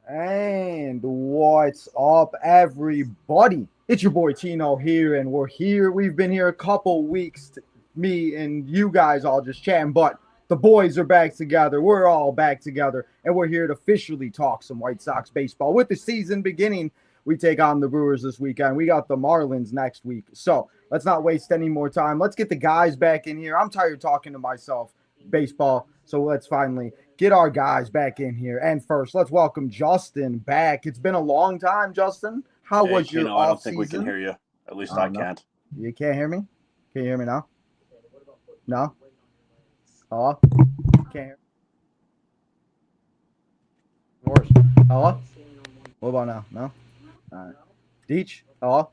And what's up, everybody? It's your boy Tino here, and we're here. We've been here a couple weeks, me and you guys all just chatting, but the boys are back together. We're all back together, and we're here to officially talk some White Sox baseball. With the season beginning, we take on the Brewers this weekend. We got the Marlins next week. So let's not waste any more time. Let's get the guys back in here. I'm tired of talking to myself baseball, so let's finally get our guys back in here. And first, let's welcome Justin back. It's been a long time, Justin. How Hey, was your Tino, I don't off think we can season? hear you. At least Oh I no, can't. you can't hear me. Can you hear me now? No. Hello. Can't hear. Worse. Hello. What about now? No. All right. Deech. Hello.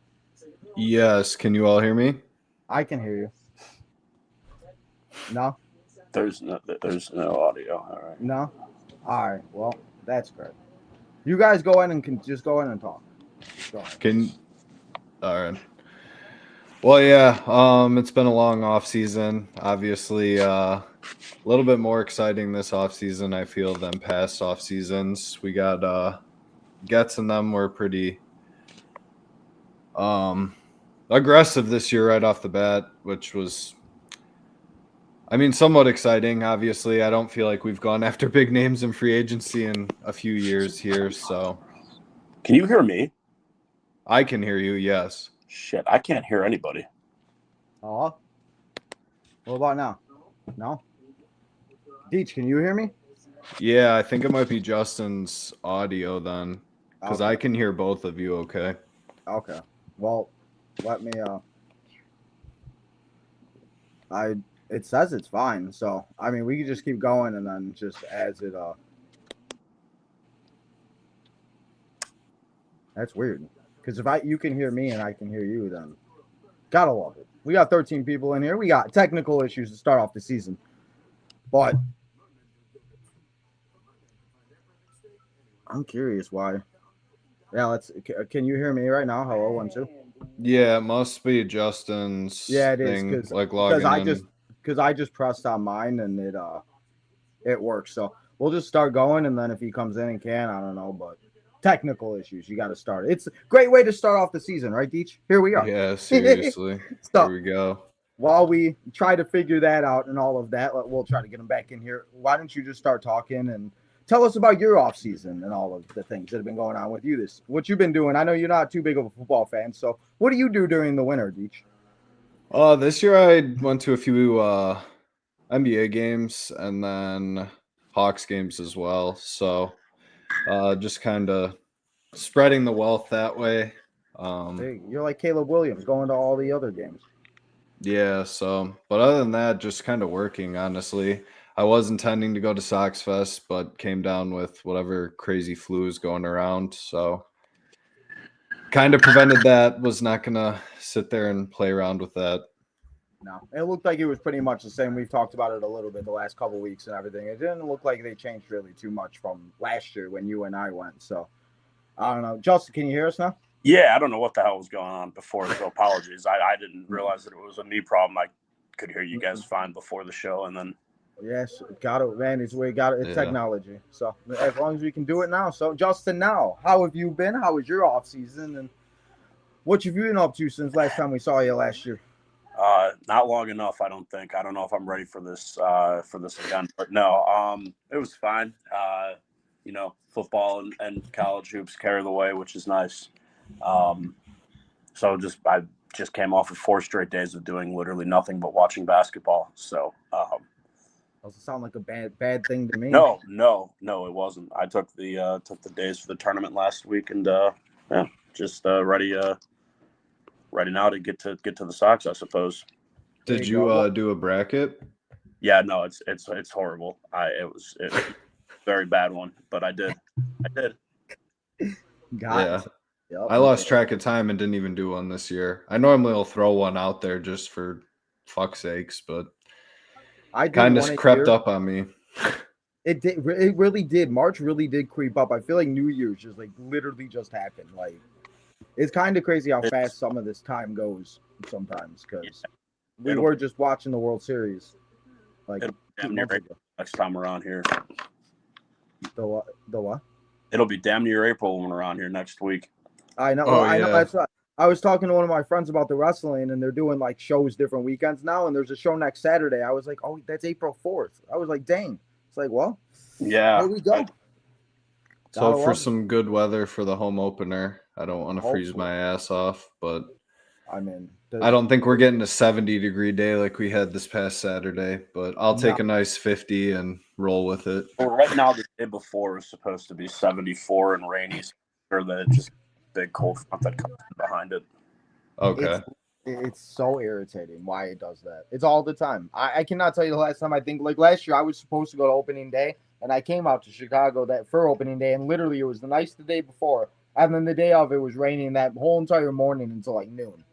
Yes, can you all hear me? I can hear you. No. There's no audio. All right. No. All right. Well, that's great. You guys go in and can just go in and talk. Go ahead. All right. Well, yeah, it's been a long off season. Obviously, a little bit more exciting this off season, I feel, than past off seasons. We got Getz and them were pretty aggressive this year right off the bat, which was somewhat exciting. Obviously, I don't feel like we've gone after big names in free agency in a few years here, so Can you hear me? I can hear you, yes. Shit, I can't hear anybody. Hello. What about now? No. Deech, can you hear me? Yeah, I think it might be Justin's audio then, because Okay. I can hear both of you okay. Okay. Well, let me it says it's fine. So, I mean, we can just keep going and then just as it That's weird. Cuz if you can hear me and I can hear you, then gotta love it. We got 13 people in here. We got technical issues to start off the season. But I'm curious why. Yeah, can you hear me right now? Hello, 1 2. Yeah, it must be Justin's Yeah, it is thing, cuz like logging in. I just pressed on mine and it works. So, we'll just start going and then if he comes in and can, I don't know, but technical issues, you got to start. It's a great way to start off the season, right, Deech? Here we are. Yeah, seriously. So, Here we go. while we try to figure that out and all of that, we'll try to get him back in here. Why don't you just start talking and tell us about your off season and all of the things that have been going on with you what you've been doing. I know you're not too big of a football fan, so what do you do during the winter, Deech? This year I went to a few NBA games and then Hawks games as well. So just kind of spreading the wealth that way. Hey, you're like Caleb Williams going to all the other games. Yeah, so, but other than that, just kind of working, honestly. I was intending to go to Sox Fest, but came down with whatever crazy flu is going around. So, kind of prevented that. Was not going to sit there and play around with that. No, it looked like it was pretty much the same. We've talked about it a little bit the last couple weeks and everything. It didn't look like they changed really too much from last year when you and I went. So, I don't know. Justin, can you hear us now? Yeah, I don't know what the hell was going on before, so apologies. I didn't realize that it was a me problem. I could hear you guys fine before the show, and then Yes, got it, man. It's Yeah. technology. So as long as we can do it now. So Justin, now, how have you been? How was your off season, and what have you been up to since last time we saw you last year? not long enough. I don't think. I don't know if I'm ready for this again, but no. It was fine. Football and college hoops carry the way, which is nice. So I just came off of 4 straight days of doing literally nothing but watching basketball. So Doesn't sound like a bad thing to me. no, it wasn't. I took the days for the tournament last week, and just ready now to get to the Sox, I suppose. Did you do a bracket? Yeah, no, it's horrible. It was a very bad one, but I did. Got it. Yep. I lost track of time and didn't even do one this year. I normally will throw one out there just for fuck's sakes, but I did kind one of a crept year. up on me. It did. It really did. March really did creep up. I feel like New Year's just like literally just happened. Like it's kind of crazy how fast some of this time goes sometimes because we were just watching the World Series like 2 months ago. Next time around here. The what? It'll be damn near April when we're on here next week. I know. Oh, I know. yeah. That's what I was talking to one of my friends about the wrestling, and they're doing like shows different weekends now. And there's a show next Saturday. I was like, oh, that's April 4th. I was like, dang. It's like, well, Yeah. here we go. So Gotta for love it. some good weather for the home opener. I don't want to freeze Hopefully. my ass off, but I mean, I don't think we're getting a 70-degree day like we had this past Saturday, but I'll take a nice 50 and roll with it. Well, right now, the day before was supposed to be 74 and rainy, so I'm sure that it's just a big cold front that comes in behind it. Okay. It's so irritating why it does that. It's all the time. I cannot tell you the last time. I think like last year I was supposed to go to opening day, and I came out to Chicago for opening day, and literally it was nice the day before, and then the day of it was raining that whole entire morning until like noon.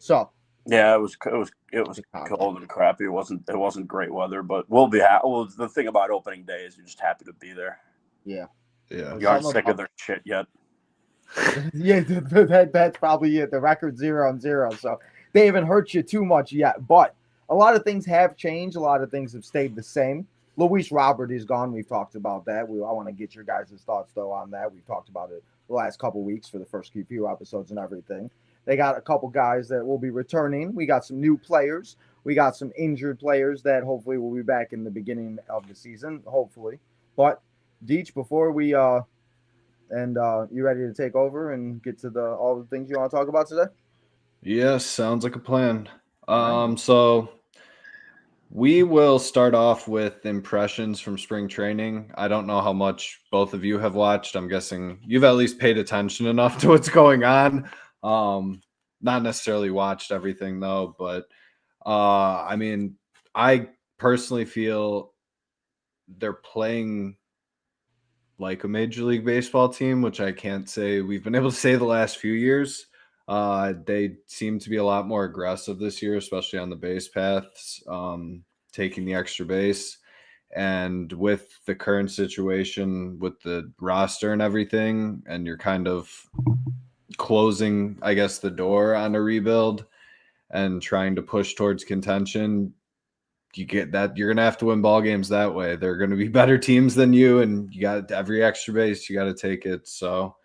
So yeah, it was cold and crappy. It wasn't great weather, but we'll be happy. Well, the thing about opening day is you're just happy to be there. Yeah. You aren't sick of their shit yet. Yeah, that's probably it. The record 0-0, so they haven't hurt you too much yet. But a lot of things have changed. A lot of things have stayed the same. Luis Robert is gone. We've talked about that. I want to get your guys' thoughts though on that. We've talked about it the last couple weeks for the first few episodes and everything. They got a couple guys that will be returning. We got some new players. We got some injured players that hopefully will be back in the beginning of the season. Hopefully, but Deech, before we you ready to take over and get to all the things you want to talk about today? Yes, sounds like a plan. So we will start off with impressions from spring training. I don't know how much both of you have watched. I'm guessing you've at least paid attention enough to what's going on. Not necessarily watched everything though, but I mean, I personally feel they're playing like a Major League Baseball team, which I can't say we've been able to say the last few years. They seem to be a lot more aggressive this year, especially on the base paths, taking the extra base. And with the current situation with the roster and everything, and you're kind of closing, I guess, the door on a rebuild and trying to push towards contention, you get that you're gonna have to win ball games that way. They're gonna be better teams than you, and you got every extra base, you got to take it. So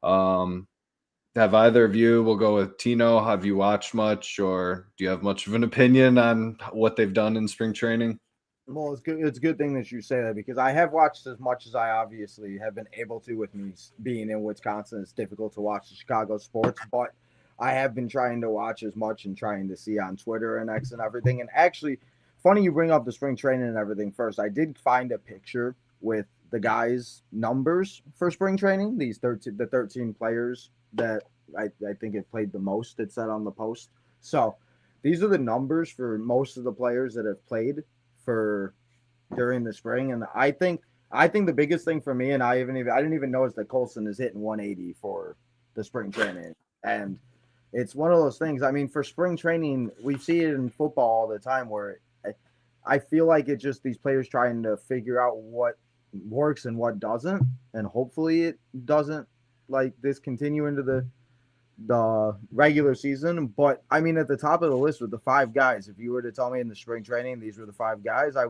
have either of you, we'll go with Tino, have you watched much, or do you have much of an opinion on what they've done in spring training? Well, it's a good thing that you say that, because I have watched as much as I obviously have been able to. With me being in Wisconsin, it's difficult to watch the Chicago sports, but I have been trying to watch as much and trying to see on Twitter and X and everything. And actually, funny you bring up the spring training and everything first. I did find a picture with the guys' numbers for spring training. The 13 players that I think have played the most. It said on the post. So these are the numbers for most of the players that have played for during the spring. And I think the biggest thing for me, and I didn't even notice that Colson is hitting 180 for the spring training. And it's one of those things. I mean, for spring training, we see it in football all the time where I feel like it's just these players trying to figure out what works and what doesn't, and hopefully it doesn't like this continue into the regular season. But I mean, at the top of the list with the 5 guys, if you were to tell me in the spring training these were the 5 guys, I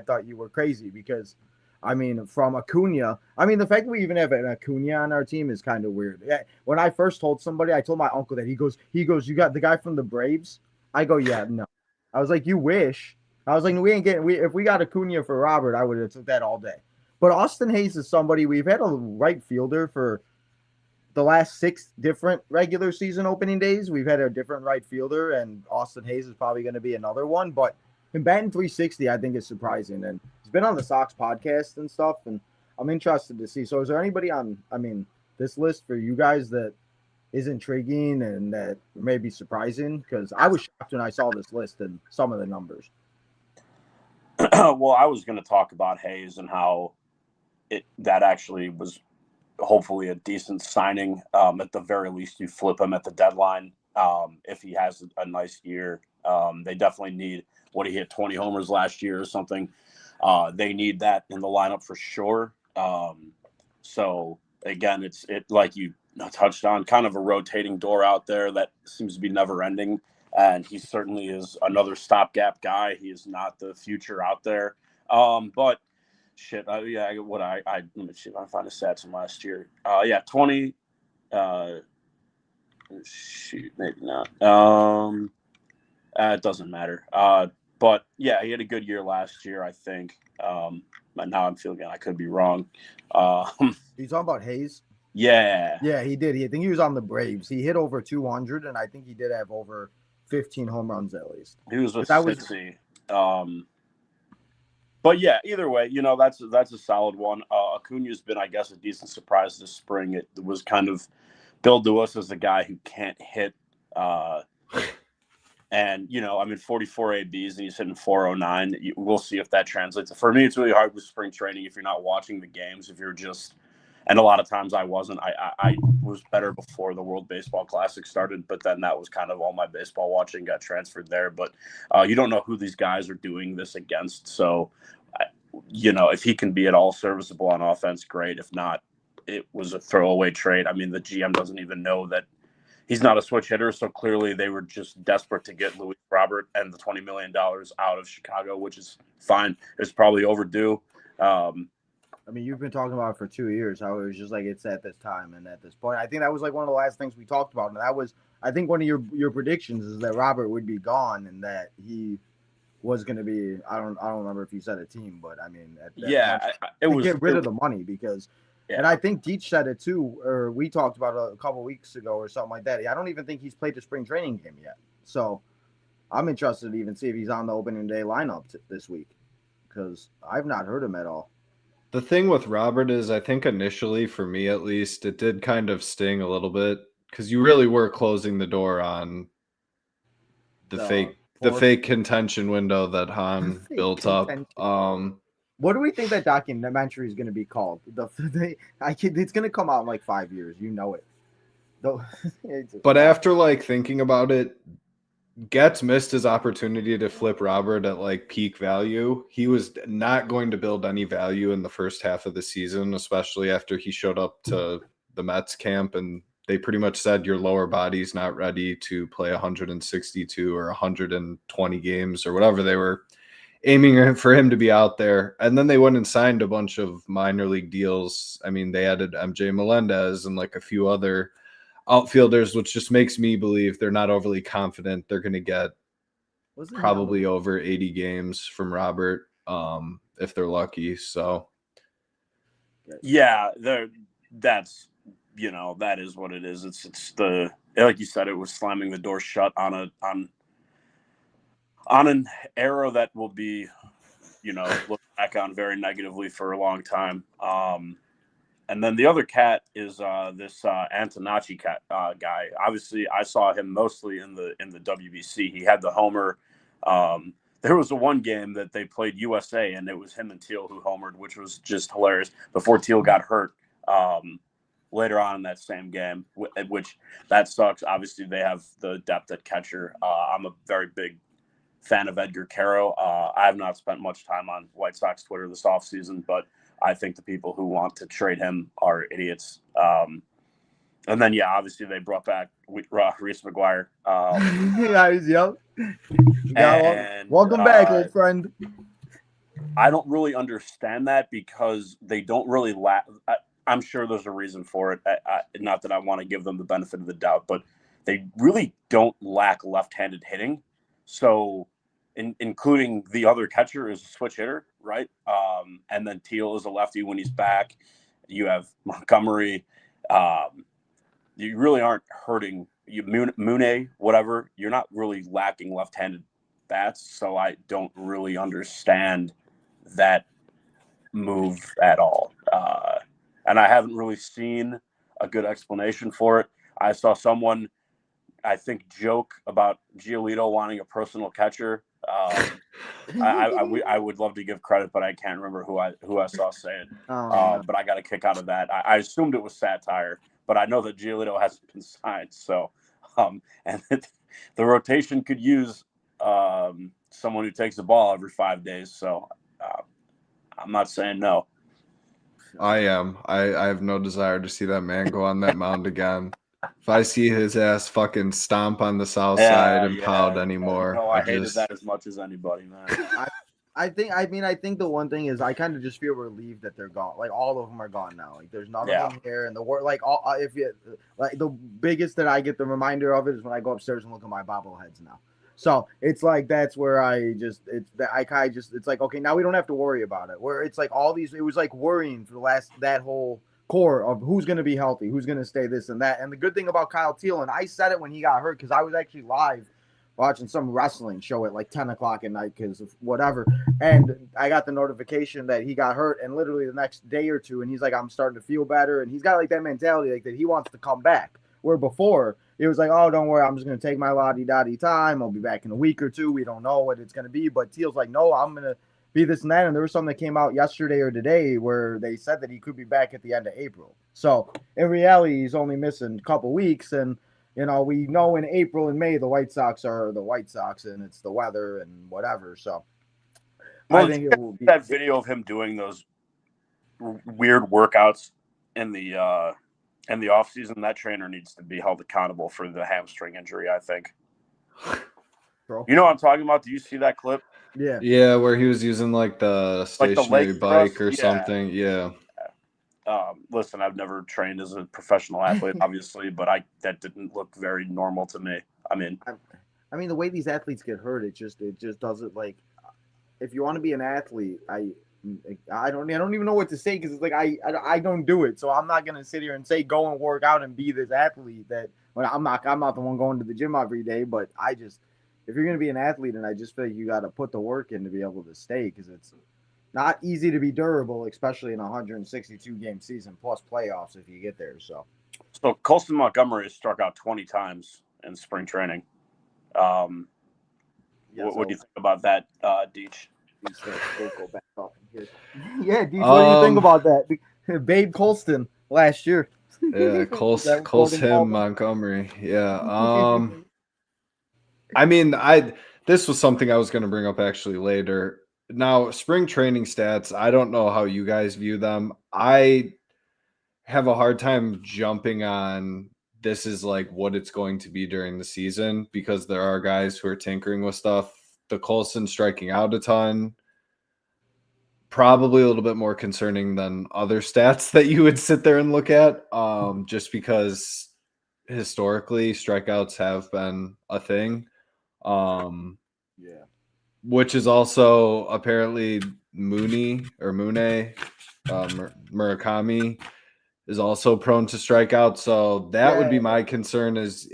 thought you were crazy, because I mean, from Acuna, I mean, the fact that we even have an Acuna on our team is kind of weird. Yeah, when I first told somebody, I told my uncle that he goes, you got the guy from the Braves? I go, yeah, no. I was like, you wish. I was like, if we got Acuna for Robert, I would have took that all day. But Austin Hayes is somebody, we've had a right fielder for the last 6 different regular season opening days. We've had a different right fielder, and Austin Hayes is probably going to be another one. But him batting 360, I think, is surprising. And he's been on the Sox podcast and stuff, and I'm interested to see. So is there anybody on, this list for you guys that is intriguing and that may be surprising? Because I was shocked when I saw this list and some of the numbers. Well, I was going to talk about Hayes and how that actually was hopefully a decent signing. At the very least, you flip him at the deadline if he has a nice year. They definitely need he hit 20 homers last year or something. They need that in the lineup for sure. So again, it's like you touched on, kind of a rotating door out there that seems to be never ending. And he certainly is another stopgap guy. He is not the future out there. But shit. Yeah, what I let me see if I can find the stats from last year. Yeah, 20. Shoot, maybe not. It doesn't matter. But yeah, he had a good year last year, I think. But now I'm feeling I could be wrong. You talking about Hayes? Yeah. Yeah, he did. I think he was on the Braves. He hit over 200, and I think he did have over 15 home runs at least. He was with That was- Cincy. But yeah, either way, that's a solid one. Acuna's been, I guess, a decent surprise this spring. It was kind of billed to us as the guy who can't hit. And, 44 ABs and he's hitting 409. We'll see if that translates. For me, it's really hard with spring training if you're not watching the games, if you're just – and a lot of times I wasn't. I was better before the World Baseball Classic started, but then that was kind of all my baseball watching got transferred there. But you don't know who these guys are doing this against. So, if he can be at all serviceable on offense, great. If not, it was a throwaway trade. I mean, the GM doesn't even know that he's not a switch hitter, so clearly they were just desperate to get Luis Robert and the $20 million out of Chicago, which is fine. It's probably overdue. I mean, you've been talking about it for 2 years, how it was just like it's at this time and at this point. I think that was like one of the last things we talked about. And that was, I think, one of your predictions is that Robert would be gone and that he was going to be, I don't remember if you said a team, but I mean, it was get rid of the money because, and I think Deech said it too, or we talked about it a couple weeks ago or something like that. I don't even think he's played the spring training game yet. So I'm interested to even see if he's on the opening day lineup this week because I've not heard him at all. The thing with Robert is, I think initially, for me at least, it did kind of sting a little bit because you really were closing the door on the fake contention window that Han built up. What do we think that documentary is going to be called? It's going to come out in like 5 years. You know it. But after like thinking about it, Getz missed his opportunity to flip Robert at like peak value. He was not going to build any value in the first half of the season, especially after he showed up to the Mets camp and they pretty much said your lower body's not ready to play 162 or 120 games or whatever they were aiming for him to be out there. And then they went and signed a bunch of minor league deals. I mean, they added MJ Melendez and like a few other outfielders, which just makes me believe they're not overly confident they're going to get probably over 80 games from Robert if they're lucky. So yeah, that is what it is. It's the, like you said, it was slamming the door shut on an era that will be looked back on very negatively for a long time. And then the other cat is this Antonacci cat guy. Obviously, I saw him mostly in the WBC. He had the homer. There was one game that they played USA, and it was him and Teal who homered, which was just hilarious. Before Teal got hurt later on in that same game, which that sucks. Obviously, they have the depth at catcher. I'm a very big fan of Edgar Caro. I have not spent much time on White Sox Twitter this offseason, but I think the people who want to trade him are idiots. And then, obviously they brought back Reese McGuire. Yeah, he's young. Welcome back, old friend. I don't really understand that because they don't really I'm sure there's a reason for it. Not that I want to give them the benefit of the doubt, but they really don't lack left-handed hitting. So including the other catcher is a switch hitter, right? And then Teal is a lefty when he's back. You have Montgomery. You really aren't hurting Mune, whatever. You're not really lacking left-handed bats, so I don't really understand that move at all. And I haven't really seen a good explanation for it. I saw someone, I think, joke about Giolito wanting a personal catcher. I would love to give credit, but I can't remember who I saw say it. But I got a kick out of that. I assumed it was satire, but I know that Giolito hasn't been signed. So, and the rotation could use someone who takes the ball every 5 days. So, I'm not saying no. I am. I have no desire to see that man go on that mound again. If I see his ass fucking stomp on the south side and pound anymore, No, I hated that as much as anybody, man. I think the one thing is I kind of just feel relieved that they're gone. Like all of them are gone now. Like there's none Yeah. of them here, and the word like all if you like the biggest that I get the reminder of it is when I go upstairs and look at my bobbleheads now. So it's like that's where I just it's that I kind of just it's like okay now we don't have to worry about it. Where it's like all these it was like worrying for the last that whole core of who's going to be healthy, who's going to stay this and that. And the good thing about Kyle Teal, and I said it when he got hurt because I was actually live watching some wrestling show at like 10 o'clock at night because of whatever. And I got the notification that he got hurt, and literally the next day or two, and he's like, I'm starting to feel better. And he's got like that mentality like that he wants to come back. Where before it was like, oh, don't worry, I'm just going to take my la-di-da-di time. I'll be back in a week or two. We don't know what it's going to be. But Teal's like, no, I'm going to be this and that. And there was something that came out yesterday or today where they said that he could be back at the end of April. So in reality, he's only missing a couple weeks. And you know, we know in April and May the White Sox are the White Sox, and it's the weather and whatever. So Well, I think it will be that video of him doing those weird workouts in the off season. That trainer needs to be held accountable for the hamstring injury. I think. Bro. You know what I'm talking about? Do you see that clip? Yeah. Yeah, where he was using like the Like the stationary leg bike thrust? or Yeah. something. Yeah. Listen, I've never trained as a professional athlete, obviously, but that didn't look very normal to me. I mean, the way these athletes get hurt, it just doesn't like. If you want to be an athlete, I don't even know what to say because it's like I don't do it, so I'm not gonna sit here and say go and work out and be this athlete that. Well, I'm not the one going to the gym every day, but if you're gonna be an athlete, and I just feel like you got to put the work in to be able to stay because it's not easy to be durable, especially in a 162 game season plus playoffs if you get there. So Colston Montgomery has struck out 20 times in spring training. What do you think about that, Deech? Go back up here. Yeah, Deech, what do you think about that? Babe Colston last year. Yeah, Colston Montgomery. Yeah. I mean, this was something I was going to bring up actually later. Now, spring training stats, I don't know how you guys view them. I have a hard time jumping on this is like what it's going to be during the season because there are guys who are tinkering with stuff. The Colson striking out a ton, probably a little bit more concerning than other stats that you would sit there and look at, just because historically strikeouts have been a thing. Yeah. Which is also apparently Murakami is also prone to strikeout. So that would be my concern is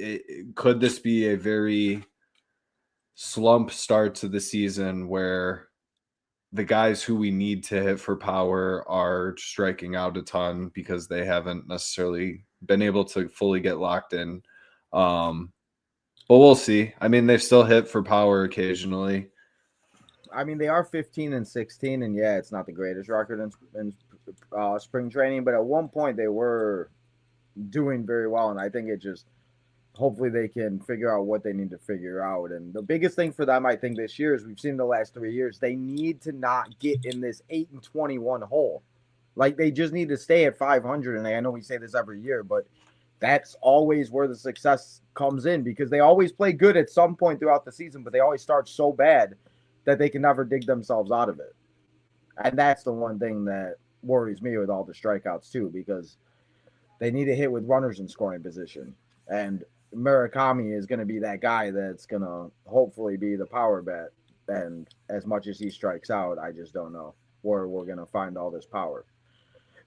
could this be a very slump start to the season where the guys who we need to hit for power are striking out a ton because they haven't necessarily been able to fully get locked in. But we'll see. I mean, they've still hit for power occasionally. I mean, they are 15 and 16, and yeah, it's not the greatest record in spring training, but at one point they were doing very well, and I think it just hopefully they can figure out what they need to figure out. And the biggest thing for them, I think, this year is we've seen the last 3 years, they need to not get in this 8-21 hole. Like they just need to stay at 500, and I know we say this every year, but that's always where the success comes in because they always play good at some point throughout the season, but they always start so bad that they can never dig themselves out of it. And that's the one thing that worries me with all the strikeouts too, because they need to hit with runners in scoring position. And Murakami is going to be that guy that's going to hopefully be the power bat. And as much as he strikes out, I just don't know where we're going to find all this power.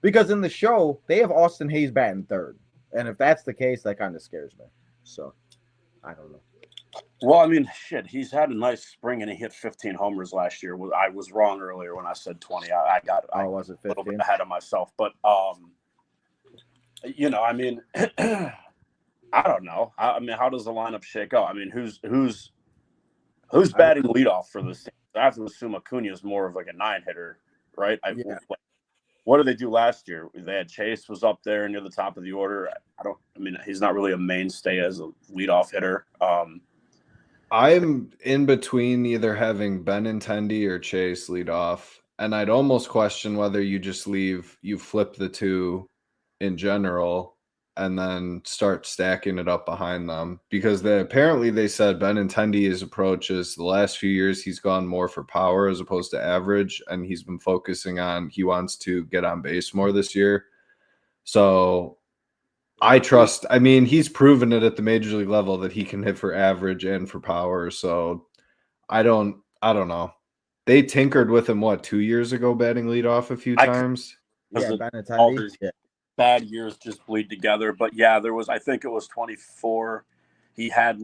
Because in the show, they have Austin Hayes batting third. And if that's the case, that kind of scares me. So, I don't know. Well, I mean, shit, he's had a nice spring and he hit 15 homers last year. I was wrong earlier when I said 20. I was it 15? A little bit ahead of myself. But, you know, I mean, I don't know. I mean, how does the lineup shake out? I mean, who's batting leadoff for this team? I have to assume Acuna is more of like a 9-hitter, right? Yeah. What did they do last year? They had Chase was up there near the top of the order. I mean, he's not really a mainstay as a leadoff hitter. I'm in between either having Benintendi or Chase lead off, and I'd almost question whether you flip the two in general and then start stacking it up behind them, because apparently they said Benintendi's approach is the last few years he's gone more for power as opposed to average, and he's been focusing on he wants to get on base more this year. So I trust. I mean, he's proven it at the major league level that he can hit for average and for power. So I don't know. They tinkered with him 2 years ago, batting leadoff a few times. Yeah, Because all Benintendi. his bad years just bleed together. But yeah, there was, I think it was 24. He had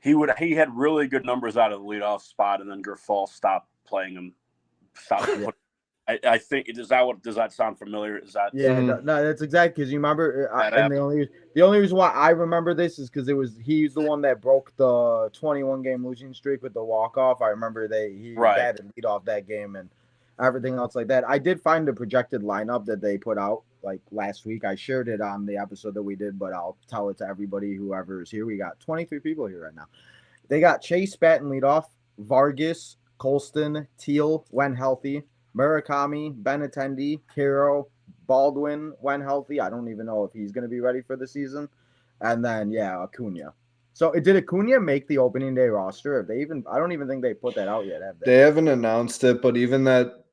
he had really good numbers out of the leadoff spot, and then Grifol stopped playing him. I think does that sound familiar? Is that no, that's exactly, because you remember, and the only reason why I remember this is because he's the one that broke the 21 game losing streak with the walk off. I remember he batted lead off that game and everything else like that. I did find the projected lineup that they put out like last week. I shared it on the episode that we did, but I'll tell it to everybody whoever is here. We got 23 people here right now. They got Chase batting leadoff, Vargas, Colston, Teal when healthy, Murakami, Benintendi, Hero, Baldwin when healthy. I don't even know if he's going to be ready for the season. And then, Acuna. So did Acuna make the opening day roster? I don't even think they put that out yet, have they? They haven't announced it, but even that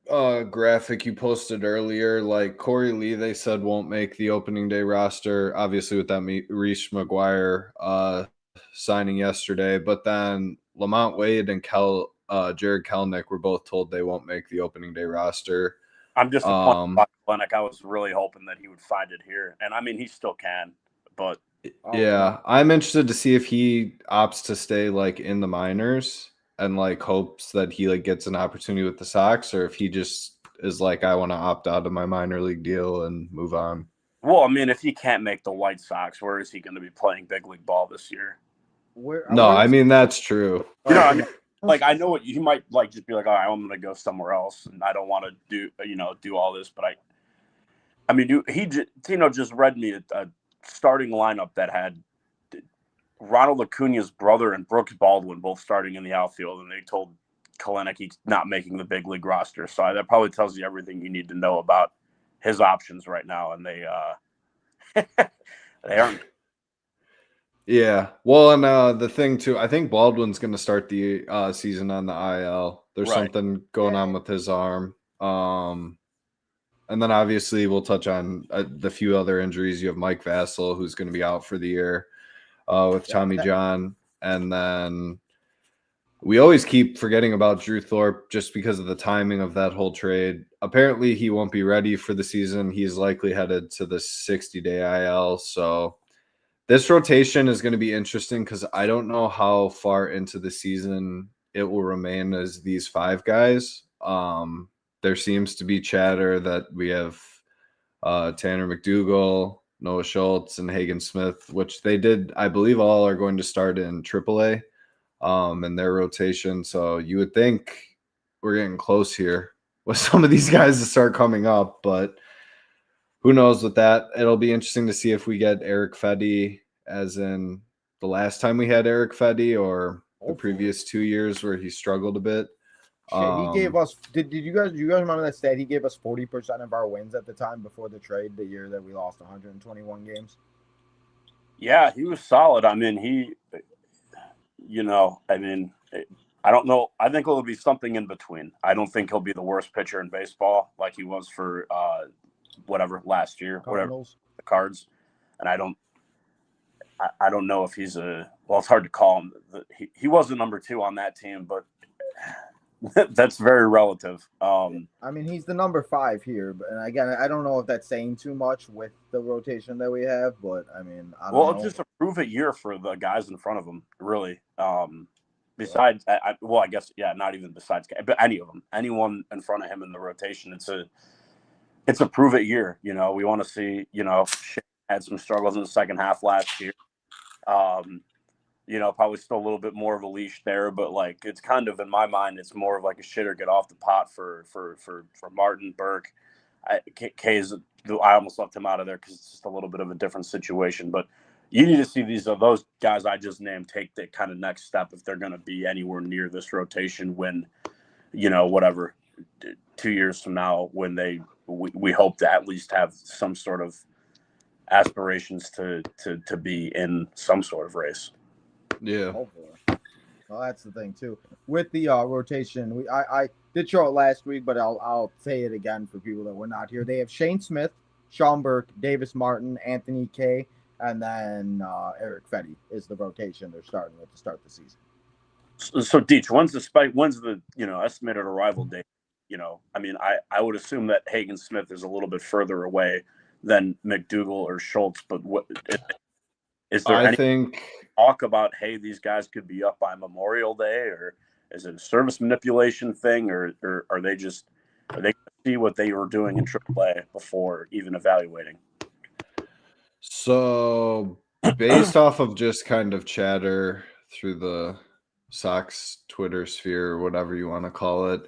graphic you posted earlier, like Corey Lee, they said won't make the opening day roster, obviously with that Reese McGuire signing yesterday. But then Lamont Wade and Jared Kelenic were both told they won't make the opening day roster. I'm disappointed by Kelenic. I was really hoping that he would find it here, and I mean he still can, but yeah, I'm interested to see if he opts to stay like in the minors and like hopes that he like gets an opportunity with the Sox, or if he just is like, I want to opt out of my minor league deal and move on. Well, I mean, if he can't make the White Sox, where is he going to be playing big league ball this year? I mean that's true. You know, I mean, like I know what he might like, just be like, all right, I'm going to go somewhere else, and I don't want to do all this. But I mean, Tino just read me a starting lineup that had Ronald Acuna's brother and Brooks Baldwin both starting in the outfield, and they told Kelenic he's not making the big league roster. So that probably tells you everything you need to know about his options right now, and they aren't. Yeah, well, and the thing too, I think Baldwin's going to start the season on the IL. There's something going on with his arm. And then obviously we'll touch on the few other injuries. You have Mike Vassell, who's going to be out for the year with Tommy John. And then we always keep forgetting about Drew Thorpe just because of the timing of that whole trade. Apparently he won't be ready for the season. He's likely headed to the 60-day IL. So this rotation is going to be interesting because I don't know how far into the season it will remain as these five guys. There seems to be chatter that we have Tanner McDougal, Noah Schultz, and Hagen Smith, which they did, I believe, all are going to start in AAA in their rotation. So you would think we're getting close here with some of these guys to start coming up, but who knows with that. It'll be interesting to see if we get Eric Fedde as in the last time we had Eric Fedde or the previous 2 years where he struggled a bit. He gave us. Did you guys remember that stat? He gave us 40% of our wins at the time before the trade, the year that we lost 121 games. Yeah, he was solid. I mean, I don't know. I think it'll be something in between. I don't think he'll be the worst pitcher in baseball like he was for last year, Cardinals. The Cards. And I don't know if he's it's hard to call him. He was the number 2 on that team, but that's very relative. I mean, he's the number 5 here, but again, I don't know if that's saying too much with the rotation that we have. But I mean, I don't know. It's just a prove-it year for the guys in front of him, really. Besides, I guess, not even besides, but any of them, anyone in front of him in the rotation, it's a prove-it year. You know, we want to see. You know, had some struggles in the second half last year. Probably still a little bit more of a leash there, but like it's kind of in my mind, it's more of like a shit or get off the pot for Martin Burke. I almost left him out of there because it's just a little bit of a different situation. But you need to see those guys I just named take the kind of next step if they're going to be anywhere near this rotation when, 2 years from now when we hope to at least have some sort of aspirations to be in some sort of race. Yeah. Hopefully. Well, that's the thing too. With the rotation, I did show it last week, but I'll say it again for people that were not here. They have Shane Smith, Sean Burke, Davis Martin, Anthony Kay, and then Eric Fetty is the rotation they're starting with to start the season. So Deech, when's the estimated arrival date? I mean, I would assume that Hagen Smith is a little bit further away than McDougal or Schultz, but what is there any talk about, hey, these guys could be up by Memorial Day, or is it a service manipulation thing, or are they going to see what they were doing in AAA before even evaluating? So based off of just kind of chatter through the Sox Twitter sphere, or whatever you want to call it,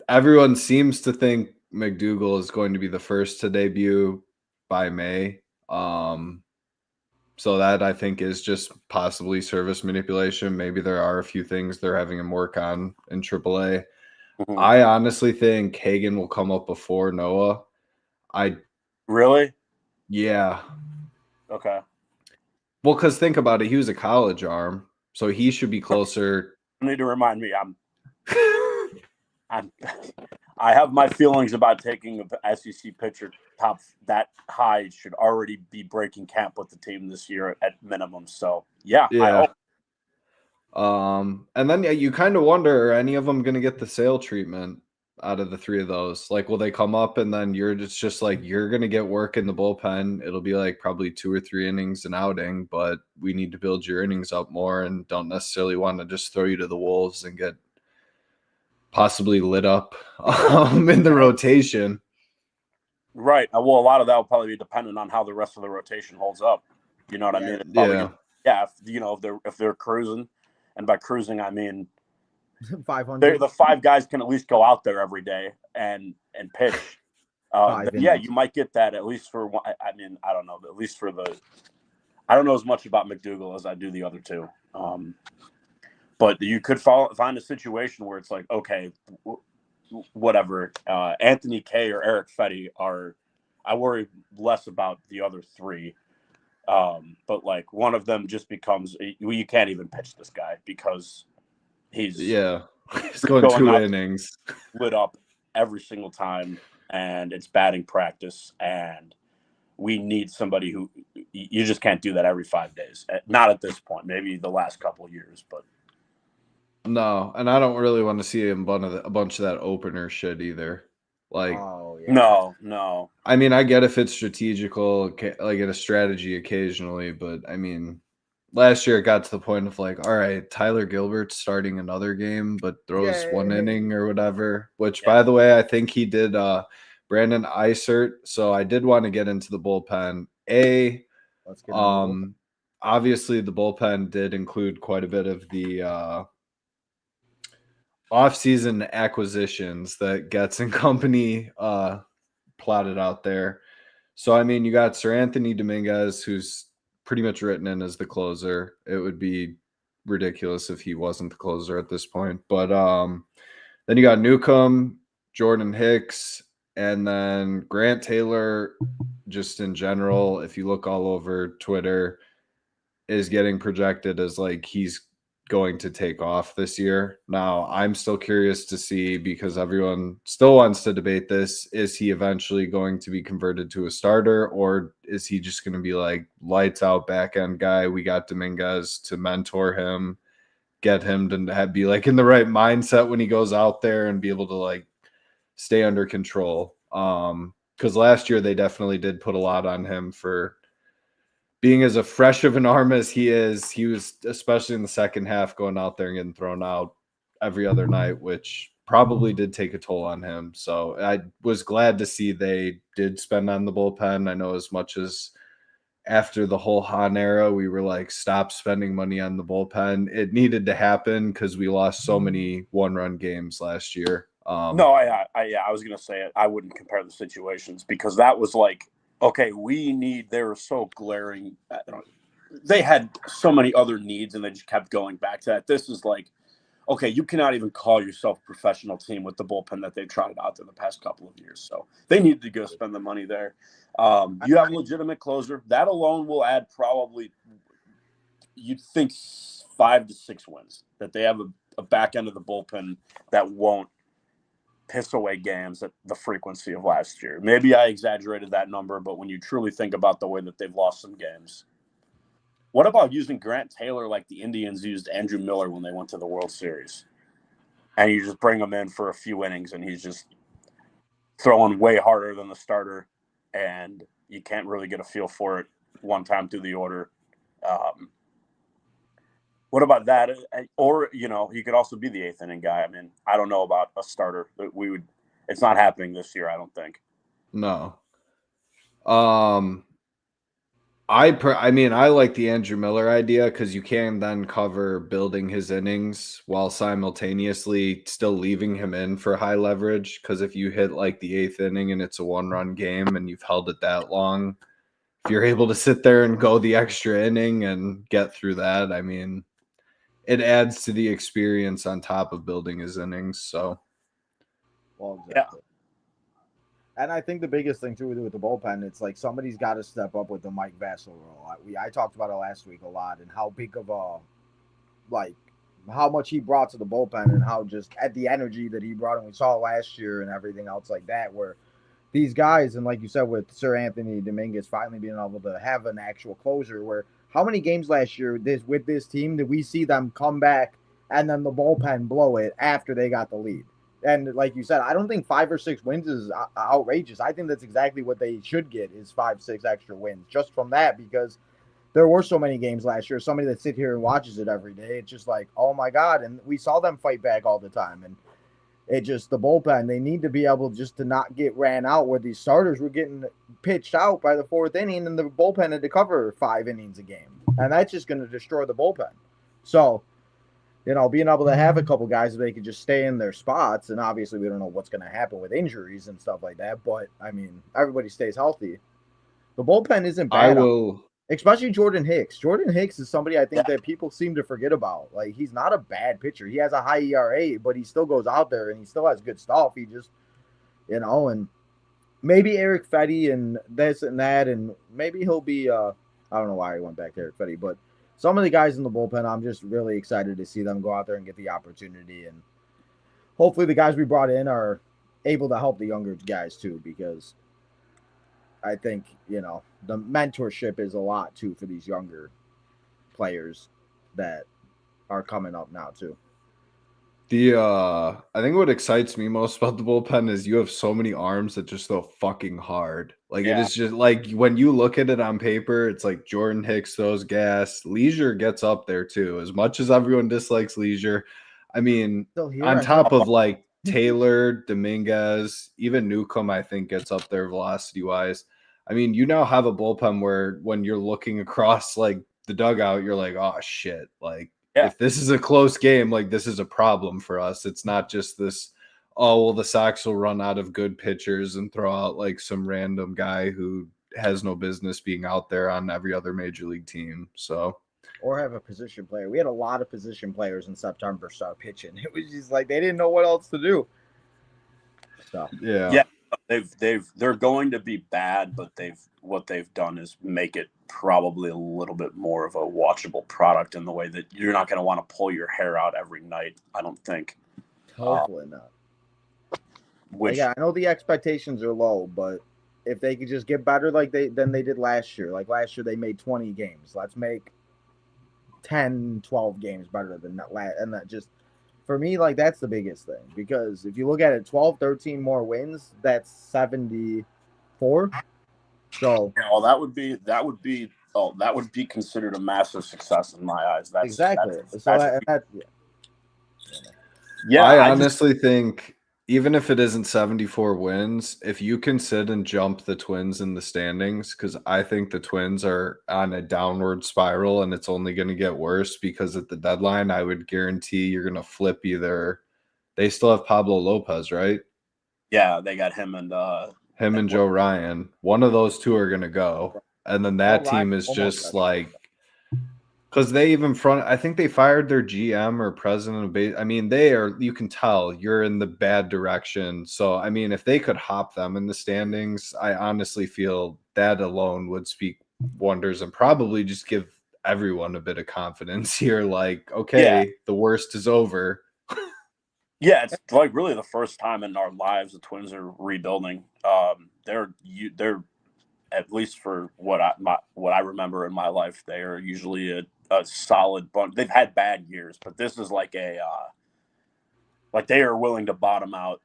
everyone seems to think McDougal is going to be the first to debut by May. So that, I think, is just possibly service manipulation. Maybe there are a few things they're having him work on in AAA. Mm-hmm. I honestly think Hagen will come up before Noah. Really? Yeah. Okay. Well, because think about it. He was a college arm, so he should be closer. You need to remind me. I have my feelings about taking an SEC pitcher top that high should already be breaking camp with the team this year at minimum. So yeah. I hope. And then you kind of wonder, are any of them going to get the sale treatment out of the three of those? Like, will they come up and then you're just like, you're going to get work in the bullpen. It'll be like probably 2 or 3 innings an outing, but we need to build your innings up more and don't necessarily want to just throw you to the wolves and get possibly lit up in the rotation. Right. Well, a lot of that will probably be dependent on how the rest of the rotation holds up. You know what I mean? Yeah. If they're cruising, and by cruising I mean 500. The 5 guys can at least go out there every day and pitch. You might get that at least for. I mean, I don't know. At least for I don't know as much about McDougal as I do the other two. But you could find a situation where it's like, okay, whatever. Anthony Kay or Eric Fetty I worry less about the other 3. But like one of them just becomes, you can't even pitch this guy because he's going 2 innings, lit up every single time, and it's batting practice, and we need somebody who you just can't do that every 5 days. Not at this point. Maybe the last couple of years, but. No, and I don't really want to see him a bunch of that opener shit either. Like, no. I mean, I get if it's strategical, like a strategy occasionally, but I mean, last year it got to the point of like, all right, Tyler Gilbert's starting another game, but throws 1 inning or whatever. Which, by the way, I think he did Brandon Eisert. So I did want to get into the bullpen. Obviously the bullpen did include quite a bit of the off-season acquisitions that Getz and company plotted out there. So, I mean, you got Sir Anthony Dominguez, who's pretty much written in as the closer. It would be ridiculous if he wasn't the closer at this point. But then you got Newcomb, Jordan Hicks, and then Grant Taylor, just in general, if you look all over Twitter, is getting projected as like he's going to take off this year. Now, I'm still curious to see, because everyone still wants to debate this, is he eventually going to be converted to a starter, or is he just going to be like lights out back end guy? We got Dominguez to mentor him, get him to be like in the right mindset when he goes out there and be able to like stay under control. Because last year they definitely did put a lot on him for being as a fresh of an arm as he is. He was, especially in the second half, going out there and getting thrown out every other night, which probably did take a toll on him. So I was glad to see they did spend on the bullpen. I know as much as after the whole Hahn era, we were like, stop spending money on the bullpen. It needed to happen because we lost so many 1-run games last year. I was going to say it. I wouldn't compare the situations because that was like, okay, they were so glaring. They had so many other needs and they just kept going back to that. This is like, okay, you cannot even call yourself a professional team with the bullpen that they've trotted out there the past couple of years. So they need to go spend the money there. You have a legitimate closer. That alone will add probably, you'd think, 5 to 6 wins. That they have a back end of the bullpen that won't piss away games at the frequency of last year. Maybe I exaggerated that number, but when you truly think about the way that they've lost some games. What about using Grant Taylor like the Indians used Andrew Miller when they went to the World Series? And you just bring him in for a few innings, and he's just throwing way harder than the starter, and you can't really get a feel for it one time through the order. What about that? Or, he could also be the 8th inning guy. I mean, I don't know about a starter. It's not happening this year, I don't think. No. I like the Andrew Miller idea because you can then cover building his innings while simultaneously still leaving him in for high leverage. Because if you hit like the 8th inning and it's a 1-run game and you've held it that long, if you're able to sit there and go the extra inning and get through that, I mean, it adds to the experience on top of building his innings. So, well, exactly. Yeah. And I think the biggest thing, too, with the bullpen, it's like somebody's got to step up with the Mike Vassell role. I talked about it last week a lot and how big of how much he brought to the bullpen and how just at the energy that he brought. And we saw last year and everything else like that, where these guys, and like you said, with Sir Anthony Dominguez finally being able to have an actual closer, where how many games last year with this team did we see them come back and then the bullpen blow it after they got the lead? And like you said, I don't think 5 or 6 wins is outrageous. I think that's exactly what they should get is 5, 6 extra wins just from that, because there were so many games last year. Somebody that sit here and watches it every day, it's just like, oh my God. And we saw them fight back all the time. And it just, the bullpen, they need to be able just to not get ran out where these starters were getting pitched out by the 4th inning and the bullpen had to cover 5 innings a game. And that's just going to destroy the bullpen. So, being able to have a couple guys that they could just stay in their spots, and obviously we don't know what's going to happen with injuries and stuff like that, but, I mean, everybody stays healthy. The bullpen isn't bad. Especially Jordan Hicks. Jordan Hicks is somebody I think that people seem to forget about. Like, he's not a bad pitcher. He has a high ERA, but he still goes out there, and he still has good stuff. He just, and maybe Eric Fetty and this and that, and maybe he'll be, I don't know why he went back to Eric Fetty, but some of the guys in the bullpen, I'm just really excited to see them go out there and get the opportunity. And hopefully the guys we brought in are able to help the younger guys too, because I think, the mentorship is a lot too for these younger players that are coming up now too. I think what excites me most about the bullpen is you have so many arms that just throw fucking hard. Like, it is just like when you look at it on paper, it's like Jordan Hicks throws gas. Leisure gets up there too. As much as everyone dislikes Leisure, I mean, on top of like Taylor, Dominguez, even Newcomb, I think gets up there velocity wise. I mean, you now have a bullpen where when you're looking across like the dugout, you're like, oh shit, like. If this is a close game, like this is a problem for us. It's not just this, oh, well, the Sox will run out of good pitchers and throw out like some random guy who has no business being out there on every other major league team. So, or have a position player. We had a lot of position players in September start pitching. It was just like they didn't know what else to do. So yeah, they're going to be bad, but what they've done is make it probably a little bit more of a watchable product in the way that you're not going to want to pull your hair out every night. I don't think. Hopefully not. I know the expectations are low, but if they could just get better than they did last year. Like last year, they made 20 games. Let's make 10, 12 games better than that. And that just, for me, like that's the biggest thing. Because if you look at it, 12, 13 more wins, that's 74. So that would be considered a massive success in my eyes. That's exactly. I honestly think even if it isn't 74 wins, if you can sit and jump the Twins in the standings, because I think the Twins are on a downward spiral and it's only going to get worse because at the deadline, I would guarantee you're going to flip either. They still have Pablo Lopez, right? Yeah, they got him and Joe Ryan. One of those two are going to go. And then that team is just like Because they even I think they fired their GM or president of base. I mean, they are, you can tell you're in the bad direction. So, I mean, if they could hop them in the standings, I honestly feel that alone would speak wonders and probably just give everyone a bit of confidence here. Like, okay, the worst is over. Yeah, it's like really the first time in our lives the Twins are rebuilding. They're at least for what I remember in my life, they are usually a solid bunch. They've had bad years, but this is like like they are willing to bottom out.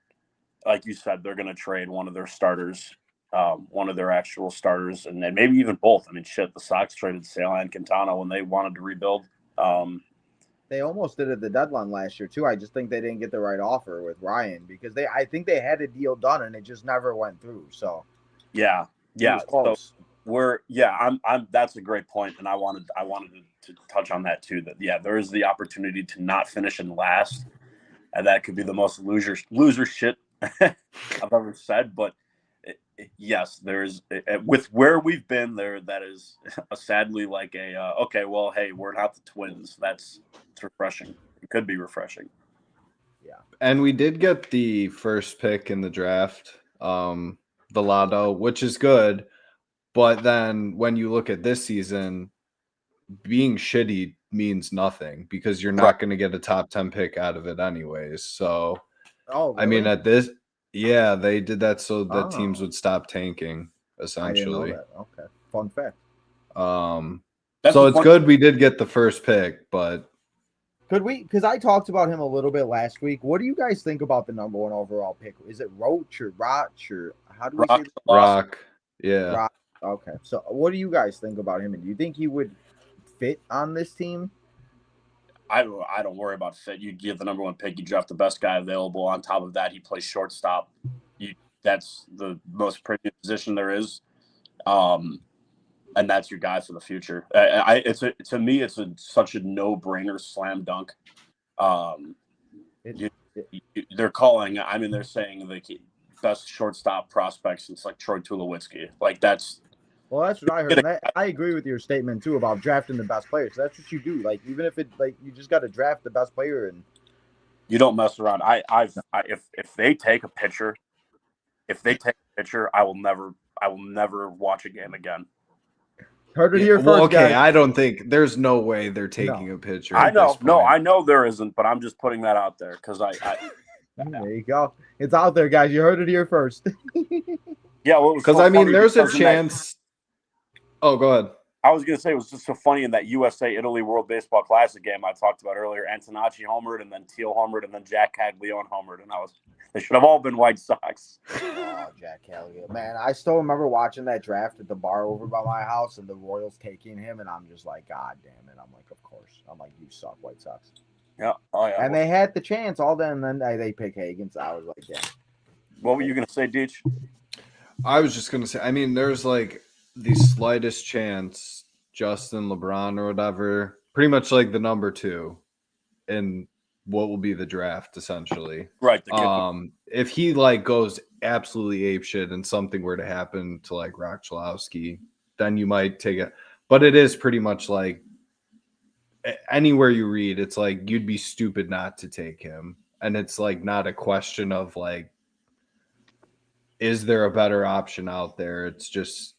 Like you said, they're going to trade one of their starters, one of their actual starters, and then maybe even both. I mean, shit, the Sox traded Sale and Quintana when they wanted to rebuild. They almost did at the deadline last year too. I just think they didn't get the right offer with Ryan because I think they had a deal done and it just never went through. So yeah. Close. So I'm that's a great point, and I wanted to touch on that too. That there is the opportunity to not finish in last, and that could be the most loser shit I've ever said. But yes, there's with where we've been there. That is sadly like okay. Well, hey, we're not the Twins. It's refreshing. It could be refreshing. Yeah, and we did get the first pick in the draft, the Lotto, which is good. But then when you look at this season, being shitty means nothing because you're not going to get a top 10 pick out of it anyways. So, really? I mean, they did that so that teams would stop tanking, essentially. I didn't know that. Okay, fun fact. So it's good we did get the first pick, but could we? Because I talked about him a little bit last week. What do you guys think about the number 1 overall pick? Is it Roach or Roch or how do we say that? Rock? Yeah. Rock. Okay. So what do you guys think about him? And do you think he would fit on this team? I don't worry about fit. You give the number 1 pick, you draft the best guy available. On top of that, he plays shortstop. That's the most premium position there is, and that's your guy for the future. To me, it's such a no-brainer, slam dunk. They're calling. I mean, they're saying the best shortstop prospect since like Troy Tulowitzki. Like that's. Well, that's what I heard. And I agree with your statement too about drafting the best players. So that's what you do. Like even if you just got to draft the best player and you don't mess around. If they take a pitcher, I will never watch a game again. Heard it here first. Okay, guys. I don't think there's no way they're taking a pitcher. I know, I know there isn't, but I'm just putting that out there because there you go. It's out there, guys. You heard it here first. Yeah, well, because I mean, there's a chance. Oh, go ahead. I was going to say it was just so funny in that USA-Italy World Baseball Classic game I talked about earlier. Antonacci homered, and then Teal homered, and then Jack Caglione homered, and they should have all been White Sox. Oh, Jack Caglione, man! I still remember watching that draft at the bar over by my house, and the Royals taking him, and I'm just like, God damn it! I'm like, of course. I'm like, you suck, White Sox. Yeah. Oh yeah. And they had the chance all day, and then they pick Hagen. So I was like, yeah. What were you going to say, Deech? I was just going to say, I mean, there's like the slightest chance Justin LeBron or whatever, pretty much like the number 2 in what will be the draft, essentially. Right. If he like goes absolutely apeshit and something were to happen to like Rock Chalowski, then you might take it. But it is pretty much like anywhere you read, it's like you'd be stupid not to take him. And it's like not a question of like, is there a better option out there? It's just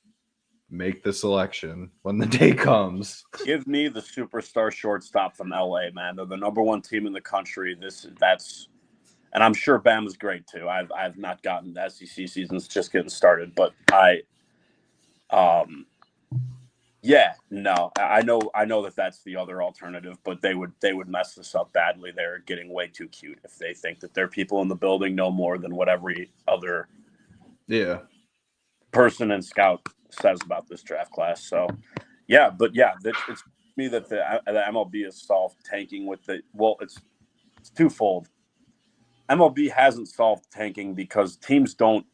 make the selection when the day comes. Give me the superstar shortstop from LA, man. They're the number 1 team in the country. And I'm sure Bam is great too. I've not gotten the SEC season's just getting started, but I know that that's the other alternative, but they would mess this up badly. They're getting way too cute if they think that their people in the building know more than what every other person and scout says about this draft class. So it's me that the MLB has solved tanking with it's twofold. MLB hasn't solved tanking because teams don't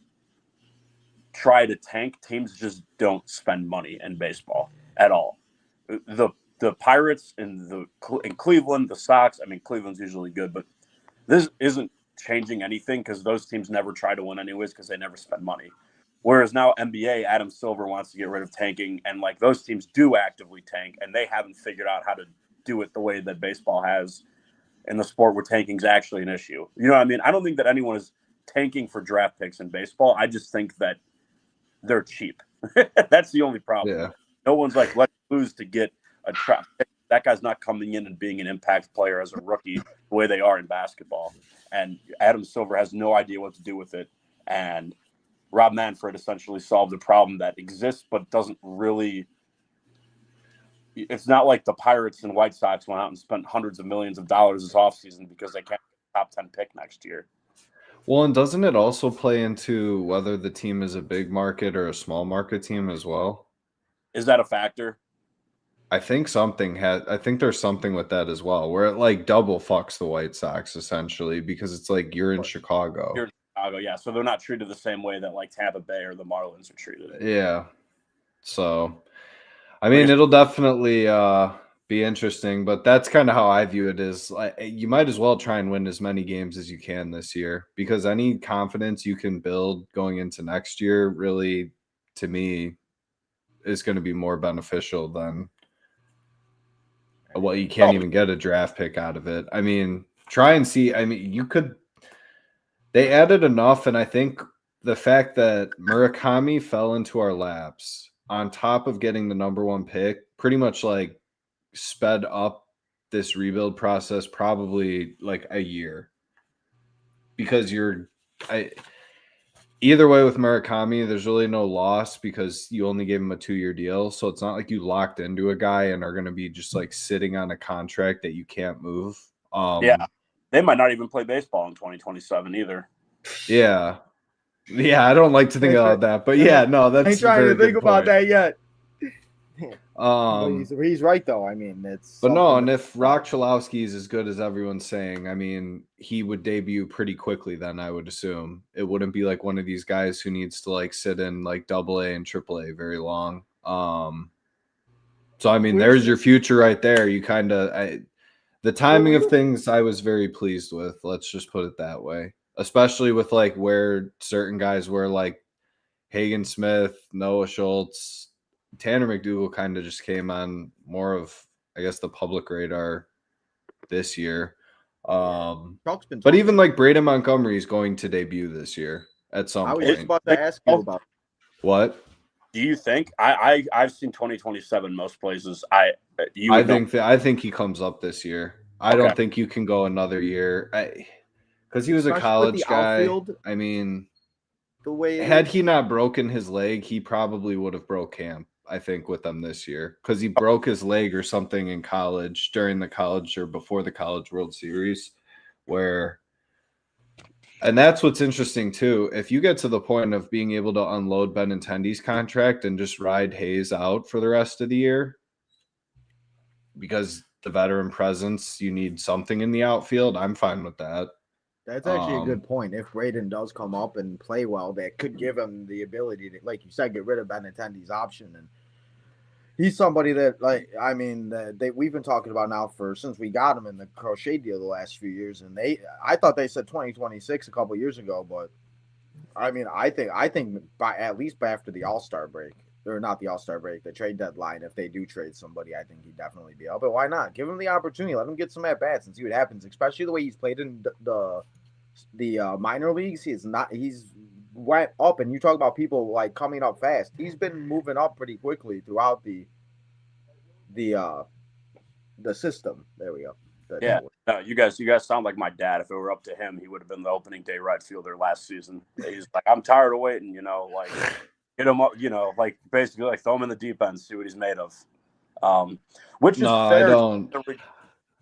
try to tank. Teams just don't spend money in baseball at all. The Pirates in Cleveland, the Sox, I mean, Cleveland's usually good, but this isn't changing anything because those teams never try to win anyways because they never spend money. Whereas now NBA, Adam Silver wants to get rid of tanking, and like those teams do actively tank, and they haven't figured out how to do it the way that baseball has in the sport where tanking is actually an issue. You know what I mean? I don't think that anyone is tanking for draft picks in baseball. I just think that they're cheap. That's the only problem. Yeah. No one's like, let's lose to get a trap. That guy's not coming in and being an impact player as a rookie the way they are in basketball. And Adam Silver has no idea what to do with it. And Rob Manfred essentially solved a problem that exists but doesn't really – it's not like the Pirates and White Sox went out and spent hundreds of millions of dollars this offseason because they can't get a top 10 pick next year. Well, and doesn't it also play into whether the team is a big market or a small market team as well? Is that a factor? I think there's something with that as well, where it like double fucks the White Sox essentially because it's like you're in Chicago. You're in Chicago, yeah. So they're not treated the same way that like Tampa Bay or the Marlins are treated. Yeah. So, I mean, it'll definitely be interesting, but that's kind of how I view it is like you might as well try and win as many games as you can this year because any confidence you can build going into next year really, to me, is going to be more beneficial than you can't even get a draft pick out of it. I mean, try and see. I mean, they added enough, and I think the fact that Murakami fell into our laps on top of getting the number 1 pick pretty much like sped up this rebuild process probably like a year because either way with Murakami, there's really no loss because you only gave him a 2-year deal. So it's not like you locked into a guy and are going to be just like sitting on a contract that you can't move. Yeah. They might not even play baseball in 2027 either. Yeah. Yeah. I don't like to think about that, but yeah, no, that's I ain't trying to think about that yet. He's right though. I mean, but no, and if Rock Chalowski is as good as everyone's saying, I mean, he would debut pretty quickly. Then I would assume it wouldn't be like one of these guys who needs to like sit in like AA and AAA very long. So I mean, there's your future right there. You kind of the timing of things I was very pleased with. Let's just put it that way, especially with like where certain guys were like Hagen Smith, Noah Schultz. Tanner McDougal kind of just came on more of, I guess, the public radar this year. But even like Braden Montgomery is going to debut this year at some point. I was about to ask you about what. Do you think I've seen 2027 most places? I think he comes up this year. I don't think you can go another year because he was a college guy. Outfield, I mean, the way had he not broken his leg, he probably would have broke camp. I think with them this year because he broke his leg or something in college during the college or before the College World Series and that's what's interesting too. If you get to the point of being able to unload Benintendi's contract and just ride Hayes out for the rest of the year because the veteran presence, you need something in the outfield. I'm fine with that. That's actually a good point. If Braden does come up and play well, that could give him the ability to, like you said, get rid of Benintendi's option. And he's somebody that, like, I mean, we've been talking about now since we got him in the Crochet deal the last few years. And I thought they said 2026 a couple of years ago, but I mean, I think at least by after the All-Star break, or not the All-Star break, the trade deadline, if they do trade somebody, I think he'd definitely be up. But why not? Give him the opportunity. Let him get some at-bats and see what happens, especially the way he's played in the minor leagues. He's went up, and you talk about people like coming up fast. He's been moving up pretty quickly throughout the system. There we go. No, you guys sound like my dad. If it were up to him, he would have been the opening day right fielder last season. He's like, I'm tired of waiting, like hit him up, like basically like throw him in the deep end, see what he's made of. Which is fair.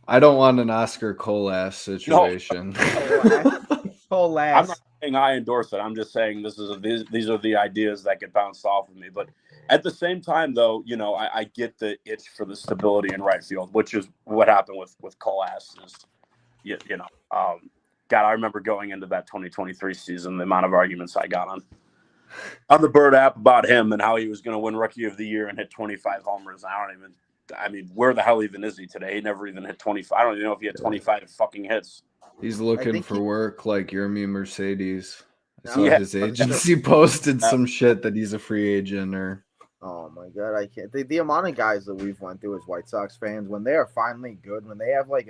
I don't want an Oscar Colas situation. I'm not saying I endorse it. I'm just saying these are the ideas that get bounced off of me. But at the same time, though, I get the itch for the stability in right field, which is what happened with Colas. God, I remember going into that 2023 season, the amount of arguments I got on the Bird app about him and how he was going to win Rookie of the Year and hit 25 homers. Where the hell even is he today? He never even hit 25. I don't even know if he had 25 fucking hits. He's looking for work like Yermy Mercedes. I saw Yeah. his agency posted some shit that he's a free agent or Oh my god, I can't. The amount of guys that we've went through as White Sox fans, when they are finally good, when they have like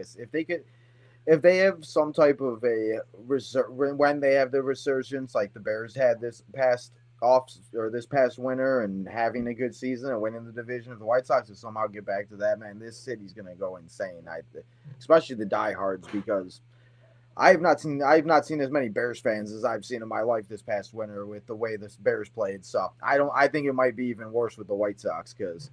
if they have some type of a when they have the resurgence, like the Bears had this past this past winter, and having a good season and winning the division, if the White Sox to somehow get back to that, man, this city's gonna go insane. Especially the diehards, because I've not seen as many Bears fans as I've seen in my life this past winter with the way the Bears played. So I think it might be even worse with the White Sox, because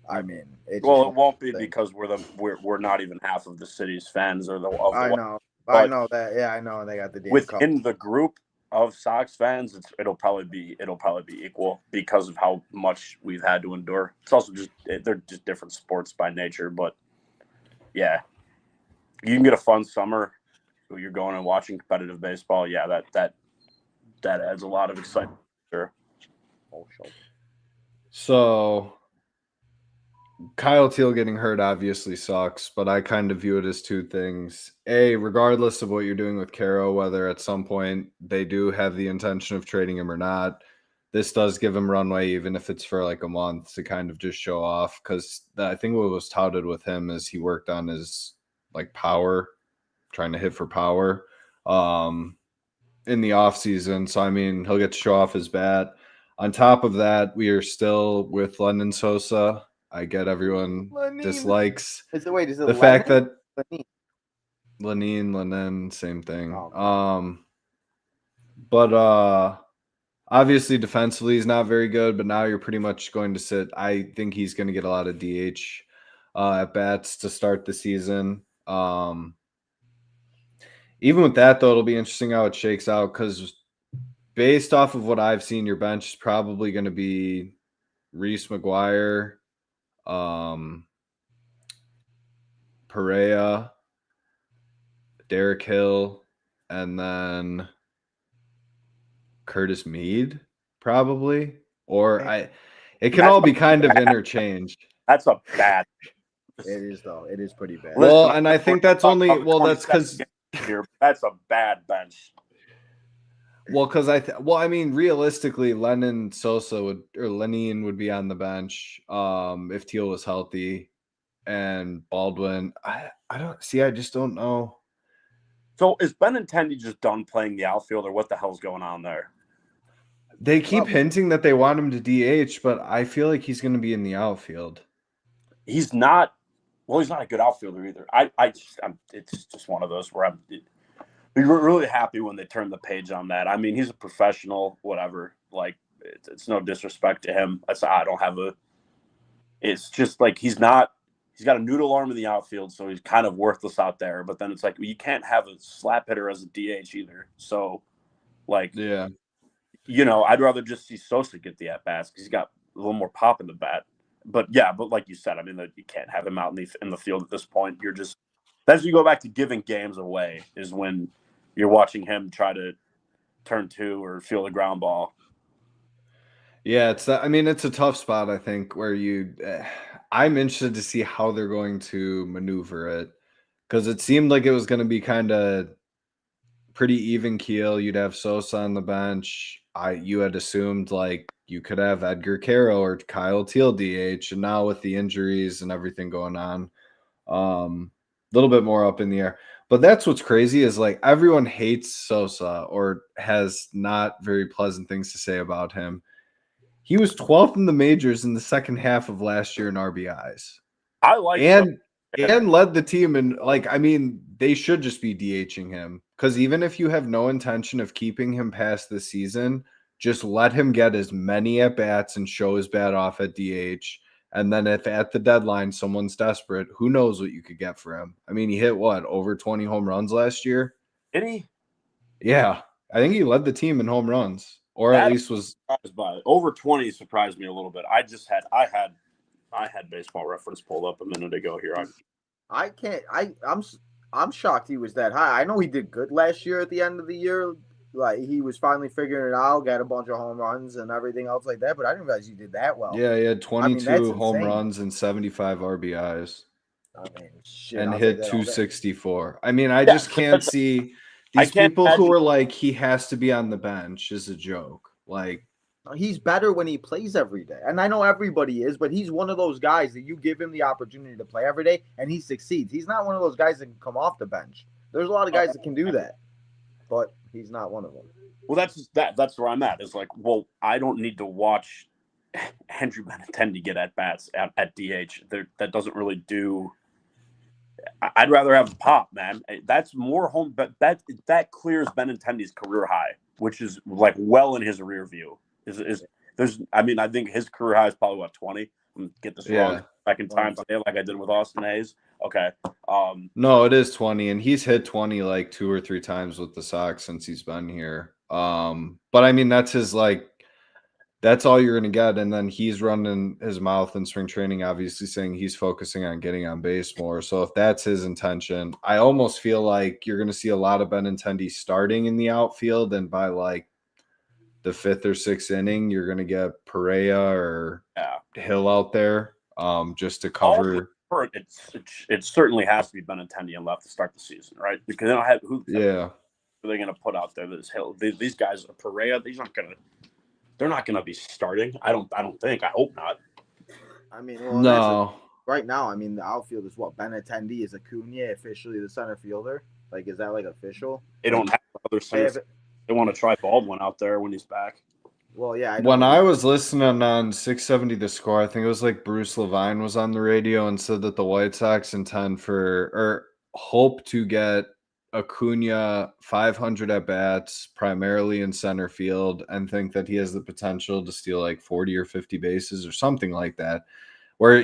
I mean, it won't be because we're not even half of the city's fans or I know that. Yeah, I know they got the damn within the group of Sox fans. It'll probably be equal because of how much we've had to endure. It's also just they're just different sports by nature, but yeah, you can get a fun summer. You're going and watching competitive baseball. Yeah, that adds a lot of excitement. Sure. So Kyle Teal getting hurt obviously sucks, but I kind of view it as two things. A, regardless of what you're doing with Caro, whether at some point they do have the intention of trading him or not, this does give him runway, even if it's for like a month, to kind of just show off. Because I think what was touted with him is he worked on his like power, trying to hit for power in the offseason. So, I mean, he'll get to show off his bat. On top of that, we are still with Lenyn Sosa. I get everyone dislikes the fact that Lenyn, same thing. Oh. But obviously defensively he's not very good, but now you're pretty much going to sit. I think he's going to get a lot of DH at bats to start the season. Even with that, though, it'll be interesting how it shakes out, because based off of what I've seen, your bench is probably going to be Reese McGuire, Perea, Derek Hill, and then Curtis Mead, probably. Or it can all be kind of interchanged. That's a bad. It is, though. It is pretty bad. Well, and I think that's only that's because that's a bad bench. Well, because I mean, realistically, Lenyn would be on the bench if Teal was healthy, and Baldwin. I just don't know. So is Benintendi just done playing the outfield, or what the hell's going on there? They keep hinting that they want him to DH, but I feel like he's going to be in the outfield. He's not. Well, he's not a good outfielder either. It's just one of those where we were really happy when they turned the page on that. I mean, he's a professional, whatever. Like, it's no disrespect to him. It's just like he's got a noodle arm in the outfield, so he's kind of worthless out there. But then it's like, you can't have a slap hitter as a DH either. So, like, yeah, I'd rather just see Sosa get the at-bats because he's got a little more pop in the bat. But like you said, I mean, you can't have him out in the field at this point. As you go back to giving games away is when you're watching him try to turn two or field a ground ball. Yeah, it's a tough spot, I think, where I'm interested to see how they're going to maneuver it, because it seemed like it was going to be kind of pretty even keel. You'd have Sosa on the bench. You had assumed like you could have Edgar Caro or Kyle Teal DH, and now with the injuries and everything going on, a little bit more up in the air. But that's what's crazy is like everyone hates Sosa or has not very pleasant things to say about him. He was 12th in the majors in the second half of last year in RBIs. I like and led the team in, like, I mean, they should just be DHing him, because even if you have no intention of keeping him past the season, just let him get as many at bats and show his bat off at DH. And then if at the deadline someone's desperate, who knows what you could get for him. I mean, he hit over 20 home runs last year? Did he? Yeah. I think he led the team in home runs, or at least was surprised by it. Over 20 surprised me a little bit. I had Baseball Reference pulled up a minute ago here. I'm shocked he was that high. I know he did good last year at the end of the year. Like, he was finally figuring it out, got a bunch of home runs and everything else like that, but I didn't realize he did that well. Yeah, he had 22 home runs and 75 RBIs. I mean, shit, and hit 264. I mean, I just can't see These can't people who imagine- are like he has to be on the bench is a joke. Like, He's better when he plays every day. And I know everybody is, but he's one of those guys that you give him the opportunity to play every day and he succeeds. He's not one of those guys that can come off the bench. There's a lot of guys that can do that, but he's not one of them. Well, that's where I'm at. Is like, well, I don't need to watch Andrew Benintendi get at bats at DH. That doesn't really do. I'd rather have Pop, man. That's more home, but that clears Benintendi's career high, which is like well in his rear view. I think his career high is probably what, 20. Get this wrong second time today, like I did with Austin Hayes. Okay. No, it is 20, and he's hit 20 like 2 or 3 times with the Sox since he's been here. But I mean, that's all you're gonna get. And then he's running his mouth in spring training, obviously saying he's focusing on getting on base more. So if that's his intention, I almost feel like you're gonna see a lot of Benintendi starting in the outfield, and by like the 5th or 6th inning, you're gonna get Perea or Hill out there, just to cover. It certainly has to be Benintendi and left to start the season, right? Because they don't have who are they going to put out there? This Hill, these guys, Perea, they're not going to be starting. I don't think. I hope not. I mean, well, no. Right now, I mean, the outfield is what? Benintendi is Acuna officially the center fielder? Like, is that like official? They don't have other centers. They want to try Baldwin out there when he's back. Well, yeah. When I was listening on 670 The Score, I think it was like Bruce Levine was on the radio and said that the White Sox intend or hope to get Acuna 500 at bats, primarily in center field, and think that he has the potential to steal like 40 or 50 bases or something like that. Where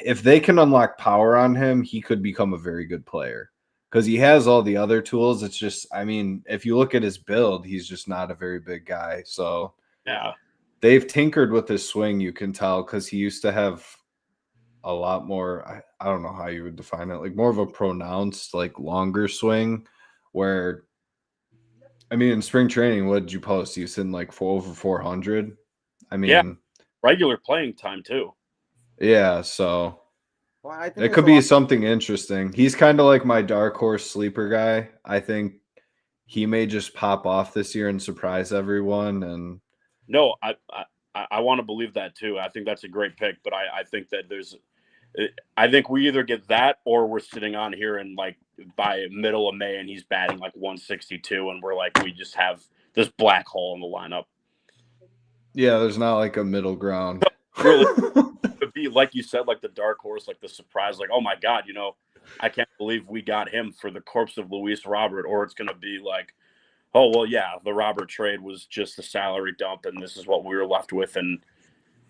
if they can unlock power on him, he could become a very good player. Because he has all the other tools. It's just, I mean, if you look at his build, he's just not a very big guy. So yeah, they've tinkered with his swing, you can tell, because he used to have a lot more, I don't know how you would define it, like more of a pronounced, like longer swing, where, I mean, in spring training, what did you post? You said like over 400? I mean, regular playing time too. Yeah, so well, I think it could be something interesting. He's kind of like my dark horse sleeper guy. I think he may just pop off this year and surprise everyone. And no, I want to believe that too. I think that's a great pick, but I think that I think we either get that or we're sitting on here and like by middle of May and he's batting like 162 and we're like, we just have this black hole in the lineup. Yeah, there's not like a middle ground. Really, it would be like you said, like the dark horse, like the surprise, like, oh my God, I can't believe we got him for the corpse of Luis Robert, or it's going to be like, oh, well, yeah, the Robert trade was just a salary dump and this is what we were left with. And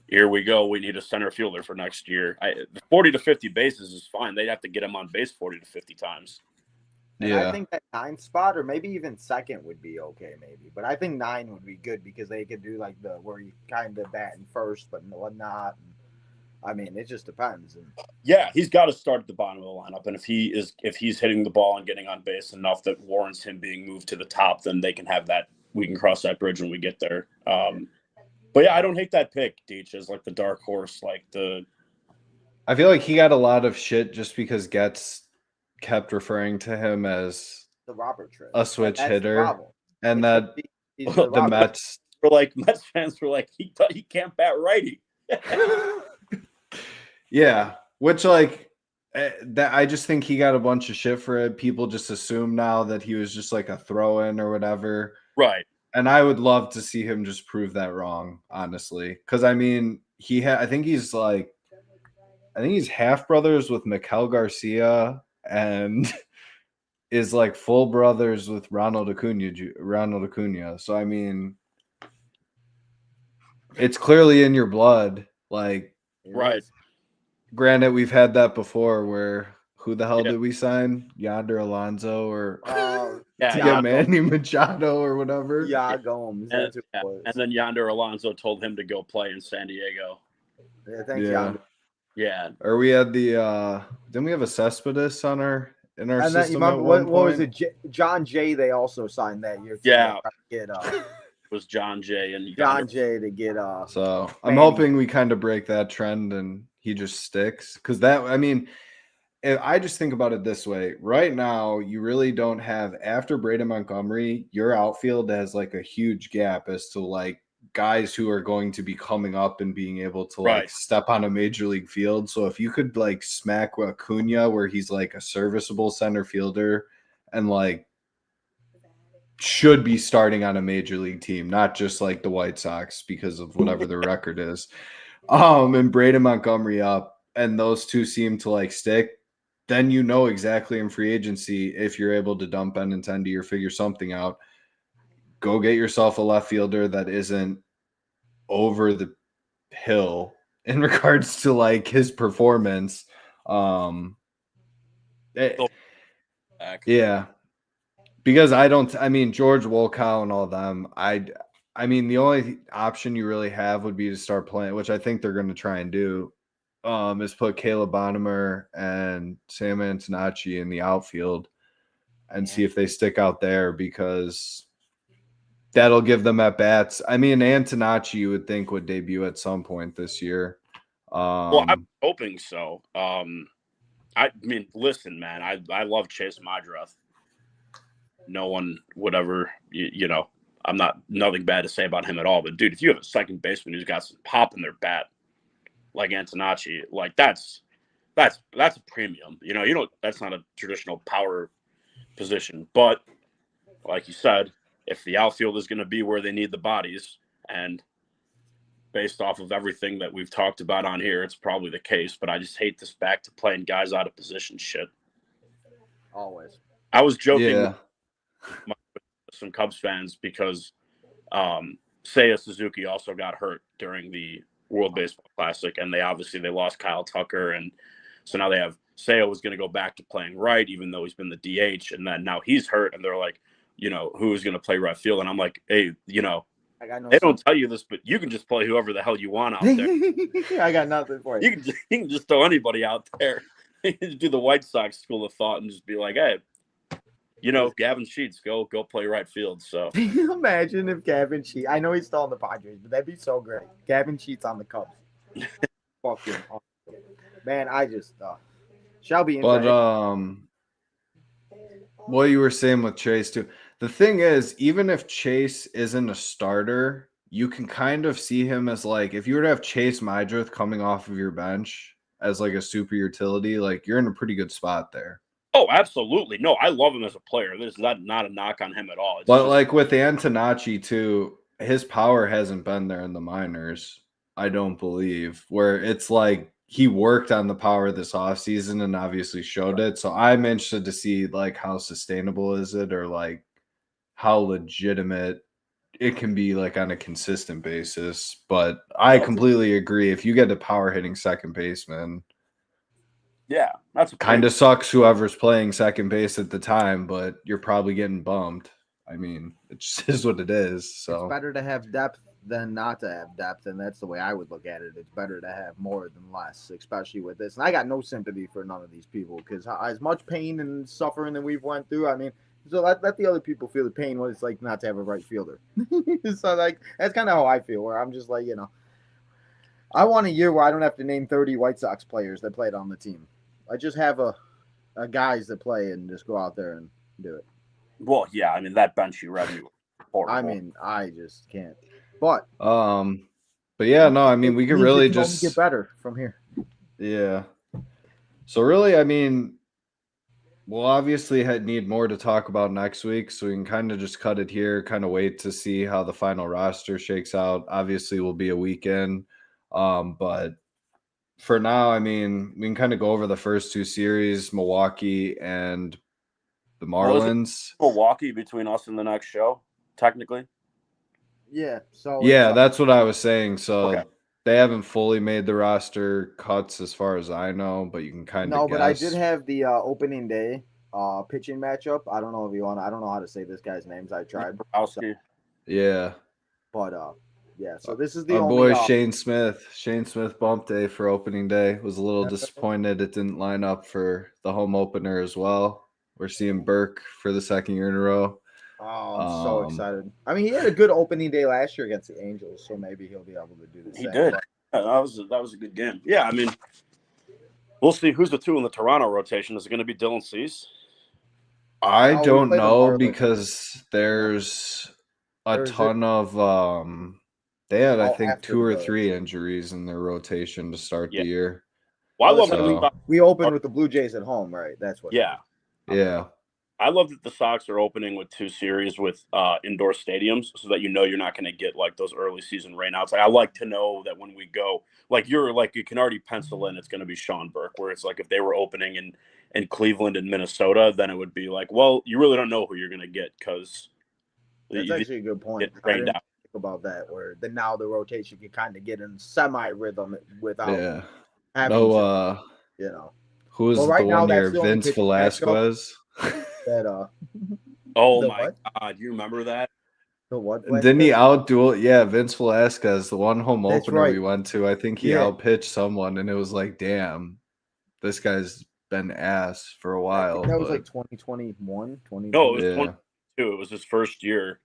here we go. We need a center fielder for next year. 40 to 50 bases is fine. They'd have to get him on base 40 to 50 times. And I think that 9 spot or maybe even second would be okay, maybe. But I think 9 would be good because they could do like where you kind of bat in first, but whatnot. I mean, it just depends. Yeah, he's got to start at the bottom of the lineup, and if he's hitting the ball and getting on base enough that warrants him being moved to the top, then they can have that. We can cross that bridge when we get there. But yeah, I don't hate that pick, Deech, as like the dark horse, like the. I feel like he got a lot of shit just because Getz kept referring to him as the Robert trade, a switch hitter, and that the Mets were like Mets fans were like he can't bat righty. Yeah, which like that I just think he got a bunch of shit for it. People just assume now that he was just like a throw-in or whatever, right? And I would love to see him just prove that wrong, honestly, because I mean I think he's half brothers with Miguel Garcia and is like full brothers with Ronald Acuna. So I mean, it's clearly in your blood, like right. Granted, we've had that before who the hell did we sign? Yonder Alonso or Manny Machado or whatever? Yeah, Gomes. And then Yonder Alonso told him to go play in San Diego. Yeah, thanks, Yonder. Yeah. Or we had didn't we have a Cespedes in our system at what one point? was it? John Jay, they also signed that year. Yeah. It was John Jay and John Jay to get So I'm hoping we kind of break that trend and he just sticks, because that, I mean, I just think about it this way. Right now, you really don't have, after Braden Montgomery, your outfield has like a huge gap as to like guys who are going to be coming up and being able to like Right. step on a major league field. So if you could like smack Acuna where he's like a serviceable center fielder and like should be starting on a major league team, not just like the White Sox because of whatever their record is. And Braden Montgomery up, and those two seem to like stick, then you know exactly in free agency if you're able to dump Benintendi or figure something out. Go get yourself a left fielder that isn't over the hill in regards to like his performance. Yeah. Because I mean, George Wolkow and all them, I mean, the only option you really have would be to start playing, which I think they're going to try and do, is put Caleb Bonnemer and Sam Antonacci in the outfield and see if they stick out there, because that'll give them at bats. I mean, Antonacci you would think would debut at some point this year. Well, I'm hoping so. I mean, listen, man, I love Chase Madroth. No one would ever, you know, I'm not nothing bad to say about him at all. But dude, if you have a second baseman who's got some pop in their bat, like Antonacci, like that's a premium. You know, that's not a traditional power position. But like you said, if the outfield is going to be where they need the bodies, and based off of everything that we've talked about on here, it's probably the case. But I just hate this back to playing guys out of position shit. Always. I was joking. Yeah. With some Cubs fans because Seiya Suzuki also got hurt during the World Baseball Classic, and they lost Kyle Tucker, and so now they have Seiya was going to go back to playing right, even though he's been the DH, and then now he's hurt, and they're like, you know, who's going to play right field? And I'm like, hey, you know, they don't tell you this, but you can just play whoever the hell you want out there. I got nothing for you. You can just throw anybody out there. Do the White Sox school of thought and just be like, hey, you know, Gavin Sheets, go play right field. So imagine if Gavin Sheets, I know he's still on the Padres, but that'd be so great. Gavin Sheets on the Cubs. Fucking awesome. Man, I just shall be in. But what you were saying with Chase too. The thing is, even if Chase isn't a starter, you can kind of see him as like, if you were to have Chase Madroth coming off of your bench as like a super utility, like you're in a pretty good spot there. Oh, absolutely. No, I love him as a player. There's not a knock on him at all. But like with Antonacci too, his power hasn't been there in the minors, I don't believe, where it's like he worked on the power this offseason and obviously showed it. So I'm interested to see like how sustainable is it, or like how legitimate it can be like on a consistent basis. But I completely agree. If you get a power hitting second baseman, yeah, that's kind of sucks whoever's playing second base at the time, but you're probably getting bummed. I mean, it just is what it is. So it's better to have depth than not to have depth, and that's the way I would look at it. It's better to have more than less, especially with this. And I got no sympathy for none of these people, because as much pain and suffering that we've went through, I mean, so let the other people feel the pain what it's like not to have a right fielder. So like that's kind of how I feel, where I'm just like, you know, I want a year where I don't have to name 30 White Sox players that played on the team. I just have a guys that play and just go out there and do it. Well, yeah, I mean that bench you revenue. I mean, I just can't. But yeah, no, I mean we could really just get better from here. Yeah. So really, I mean, we'll obviously need more to talk about next week, so we can kind of just cut it here, kind of wait to see how the final roster shakes out. Obviously, will be a weekend, but for now, I mean, we can kind of go over the first two series, Milwaukee and the Marlins. Milwaukee between us and the next show, technically. Yeah. So yeah, that's what I was saying. So okay. They haven't fully made the roster cuts as far as I know, but you can kind of No, guess. but I did have the opening day pitching matchup. I don't know if you want. I don't know how to say this guy's names. I tried. Yeah. But yeah, so this is the our only boy Shane Smith. Shane Smith bumped day for opening day. Was a little disappointed it didn't line up for the home opener as well. We're seeing Burke for the second year in a row. Oh, I'm so excited. I mean, he had a good opening day last year against the Angels, so maybe he'll be able to do the same. He did. That was a good game. Yeah, I mean, We'll see who's the 2 in the Toronto rotation. Is it going to be Dylan Cease? I No, we don't play them know early. because there's a There's ton of they had I Oh, think after 2 or the- 3 injuries in their rotation to start Yeah. the year. Well, I love So- that. we opened with the Blue Jays at home, right? That's what. Yeah. Yeah. I love that the Sox are opening with 2 series with indoor stadiums so that you're not going to get like those early season rainouts. Like, I like to know that when we go, you can already pencil in it's going to be Sean Burke, where it's like if they were opening in Cleveland and Minnesota, then it would be like, well, you really don't know who you're going to get because That's actually a good point. get I rained didn't out. think about that. Where now the rotation can kind of get in semi rhythm without Yeah. having No, to. who was Well, the right now, one year? that's the only Vince pitching matchup. Velasquez. That Oh The my what? God, you remember that? the what? Didn't he outduel? Yeah, Vince Velasquez, the one home That's opener right. we went to. I think he Yeah. outpitched someone, and it was like, damn, this guy's been ass for a I while. think that was but like 2021, 20. No, it was yeah, 22. It was his first year.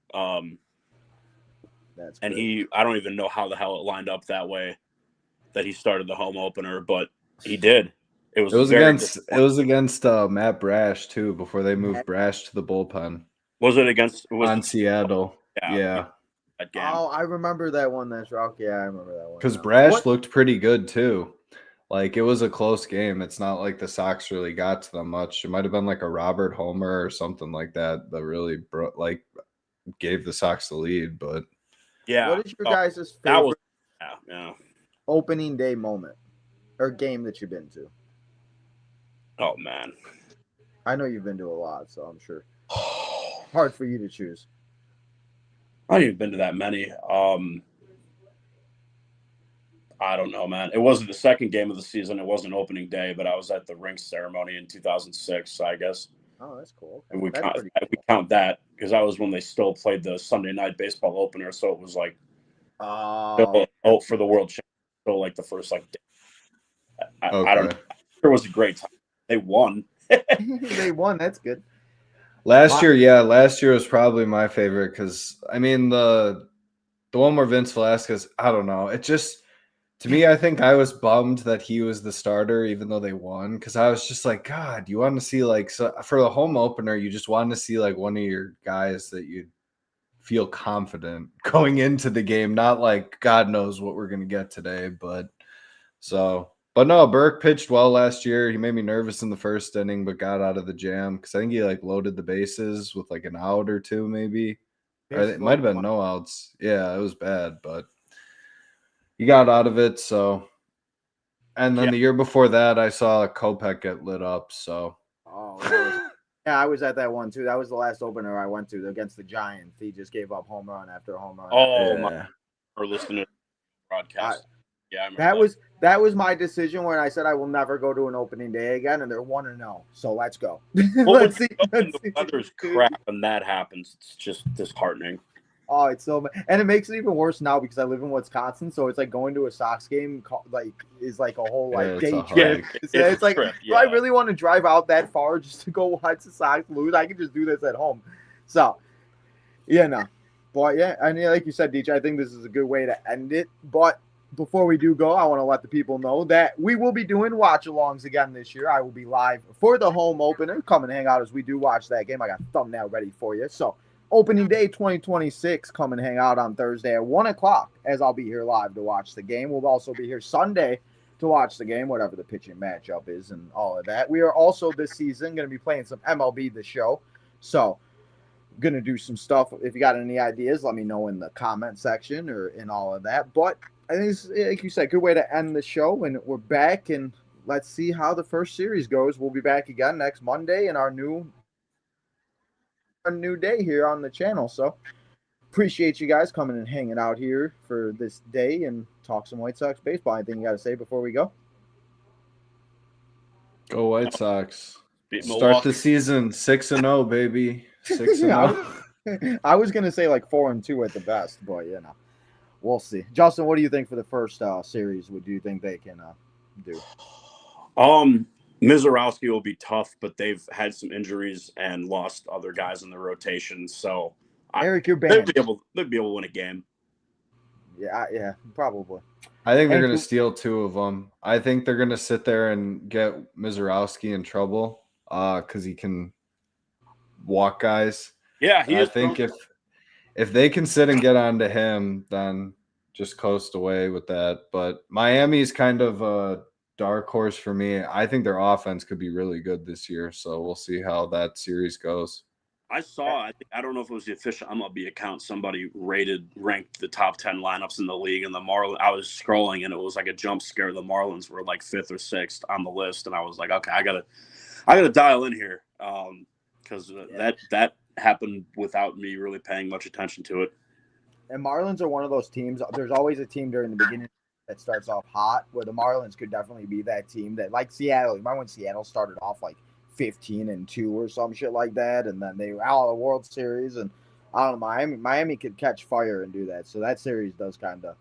That's And good. I don't even know how the hell it lined up that way that he started the home opener, but he did. It was against Matt Brash too before they moved Brash to the bullpen Was it against on Seattle. Yeah, that game. Oh, I remember that one. That's rock. Yeah, I remember that one. because now. Brash What- looked pretty good too. Like it was a close game. It's not like the Sox really got to them much. It might have been like a Robert Homer or something like that that really gave the Sox the lead. But Yeah. What is your guys' that favorite was yeah. opening day moment or game that you've been to? Oh man. I know you've been to a lot, so I'm sure hard for you to choose. I haven't even been to that many. I don't know, man. It wasn't the second game of the season. It wasn't opening day, but I was at the ring ceremony in 2006, so I guess. Oh, that's cool. And we That's count, pretty we count that because that was when they still played the Sunday night baseball opener. So it was like for the world championship. So like the first day. I don't know. It was a great time. They won. They won. That's good. Last year was probably my favorite because I mean the one where Vince Velasquez, I don't know. It just to me, I think I was bummed that he was the starter, even though they won, because I was just like, God, you want to see for the home opener, you just want to see like one of your guys that you feel confident going into the game, not like God knows what we're gonna get today, but no, Burke pitched well last year. He made me nervous in the first inning, but got out of the jam because I think he loaded the bases with like an out or two, maybe. Or it might have been no outs. Yeah, it was bad, but he got out of it. So, and then the year before that, I saw Kopech get lit up. So, yeah, I was at that one too. That was the last opener I went to against the Giants. He just gave up home run after home run. Oh my! Or listening to the broadcast. I remember that was my decision when I said I will never go to an opening day again, and they're 1-0. So let's go. Let's see. The weather's crap, and that happens. It's just disheartening. Oh, it's so, and it makes it even worse now because I live in Wisconsin, so it's like going to a Sox game is like a whole day trip. It's like, do I really want to drive out that far just to go watch the Sox lose? I can just do this at home. So, but yeah, and like you said, DJ, I think this is a good way to end it. But before we do go, I want to let the people know that we will be doing watch-alongs again this year. I will be live for the home opener. Come and hang out as we do watch that game. I got a thumbnail ready for you. So, opening day 2026, come and hang out on Thursday at 1 o'clock as I'll be here live to watch the game. We'll also be here Sunday to watch the game, whatever the pitching matchup is and all of that. We are also this season going to be playing some MLB The Show. So, going to do some stuff. If you got any ideas, let me know in the comment section or in all of that. But I think it's, like you said, good way to end the show. And we're back, and let's see how the first series goes. We'll be back again next Monday in our new day here on the channel. So appreciate you guys coming and hanging out here for this day and talk some White Sox baseball. Anything you got to say before we go? Go White Sox. Start the season 6-0, baby. 6-0. I was gonna say like 4-2 at the best, but we'll see. Justin, what do you think for the first series? What do you think they can do? Mizorowski will be tough, but they've had some injuries and lost other guys in the rotation. So Eric, you're banned. They'll be able to win a game. Yeah, probably. I think they're And going to steal 2 of them. I think they're going to sit there and get Mizorowski in trouble because he can walk guys. Yeah, And he I is. think if they can sit and get onto him, then just coast away with that. But Miami's kind of a dark horse for me. I think their offense could be really good this year. So we'll see how that series goes. I saw. I don't know if it was the official MLB account. Somebody ranked the top 10 lineups in the league, and the Marlins. I was scrolling, and it was like a jump scare. The Marlins were like 5th or 6th on the list, and I was like, okay, I gotta dial in here, because that happened without me really paying much attention to it. And Marlins are one of those teams. There's always a team during the beginning that starts off hot, where the Marlins could definitely be that team that, like Seattle. You remember when Seattle started off like 15-2 or some shit like that, and then they were out of the World Series, and I don't know, Miami could catch fire and do that. So that series does kind of,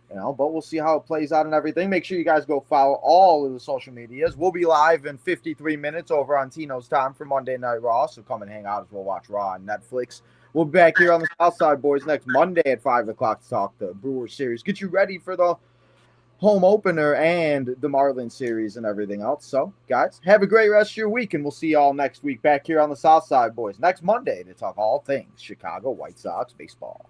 but we'll see how it plays out and everything. Make sure you guys go follow all of the social medias. We'll be live in 53 minutes over on Tino's Time for Monday Night Raw, so come and hang out as we'll watch Raw on Netflix. We'll be back here on the Southside Boys next Monday at 5 o'clock to talk the Brewers series. Get you ready for the home opener and the Marlins series and everything else. So, guys, have a great rest of your week, and we'll see you all next week back here on the Southside Boys next Monday to talk all things Chicago White Sox baseball.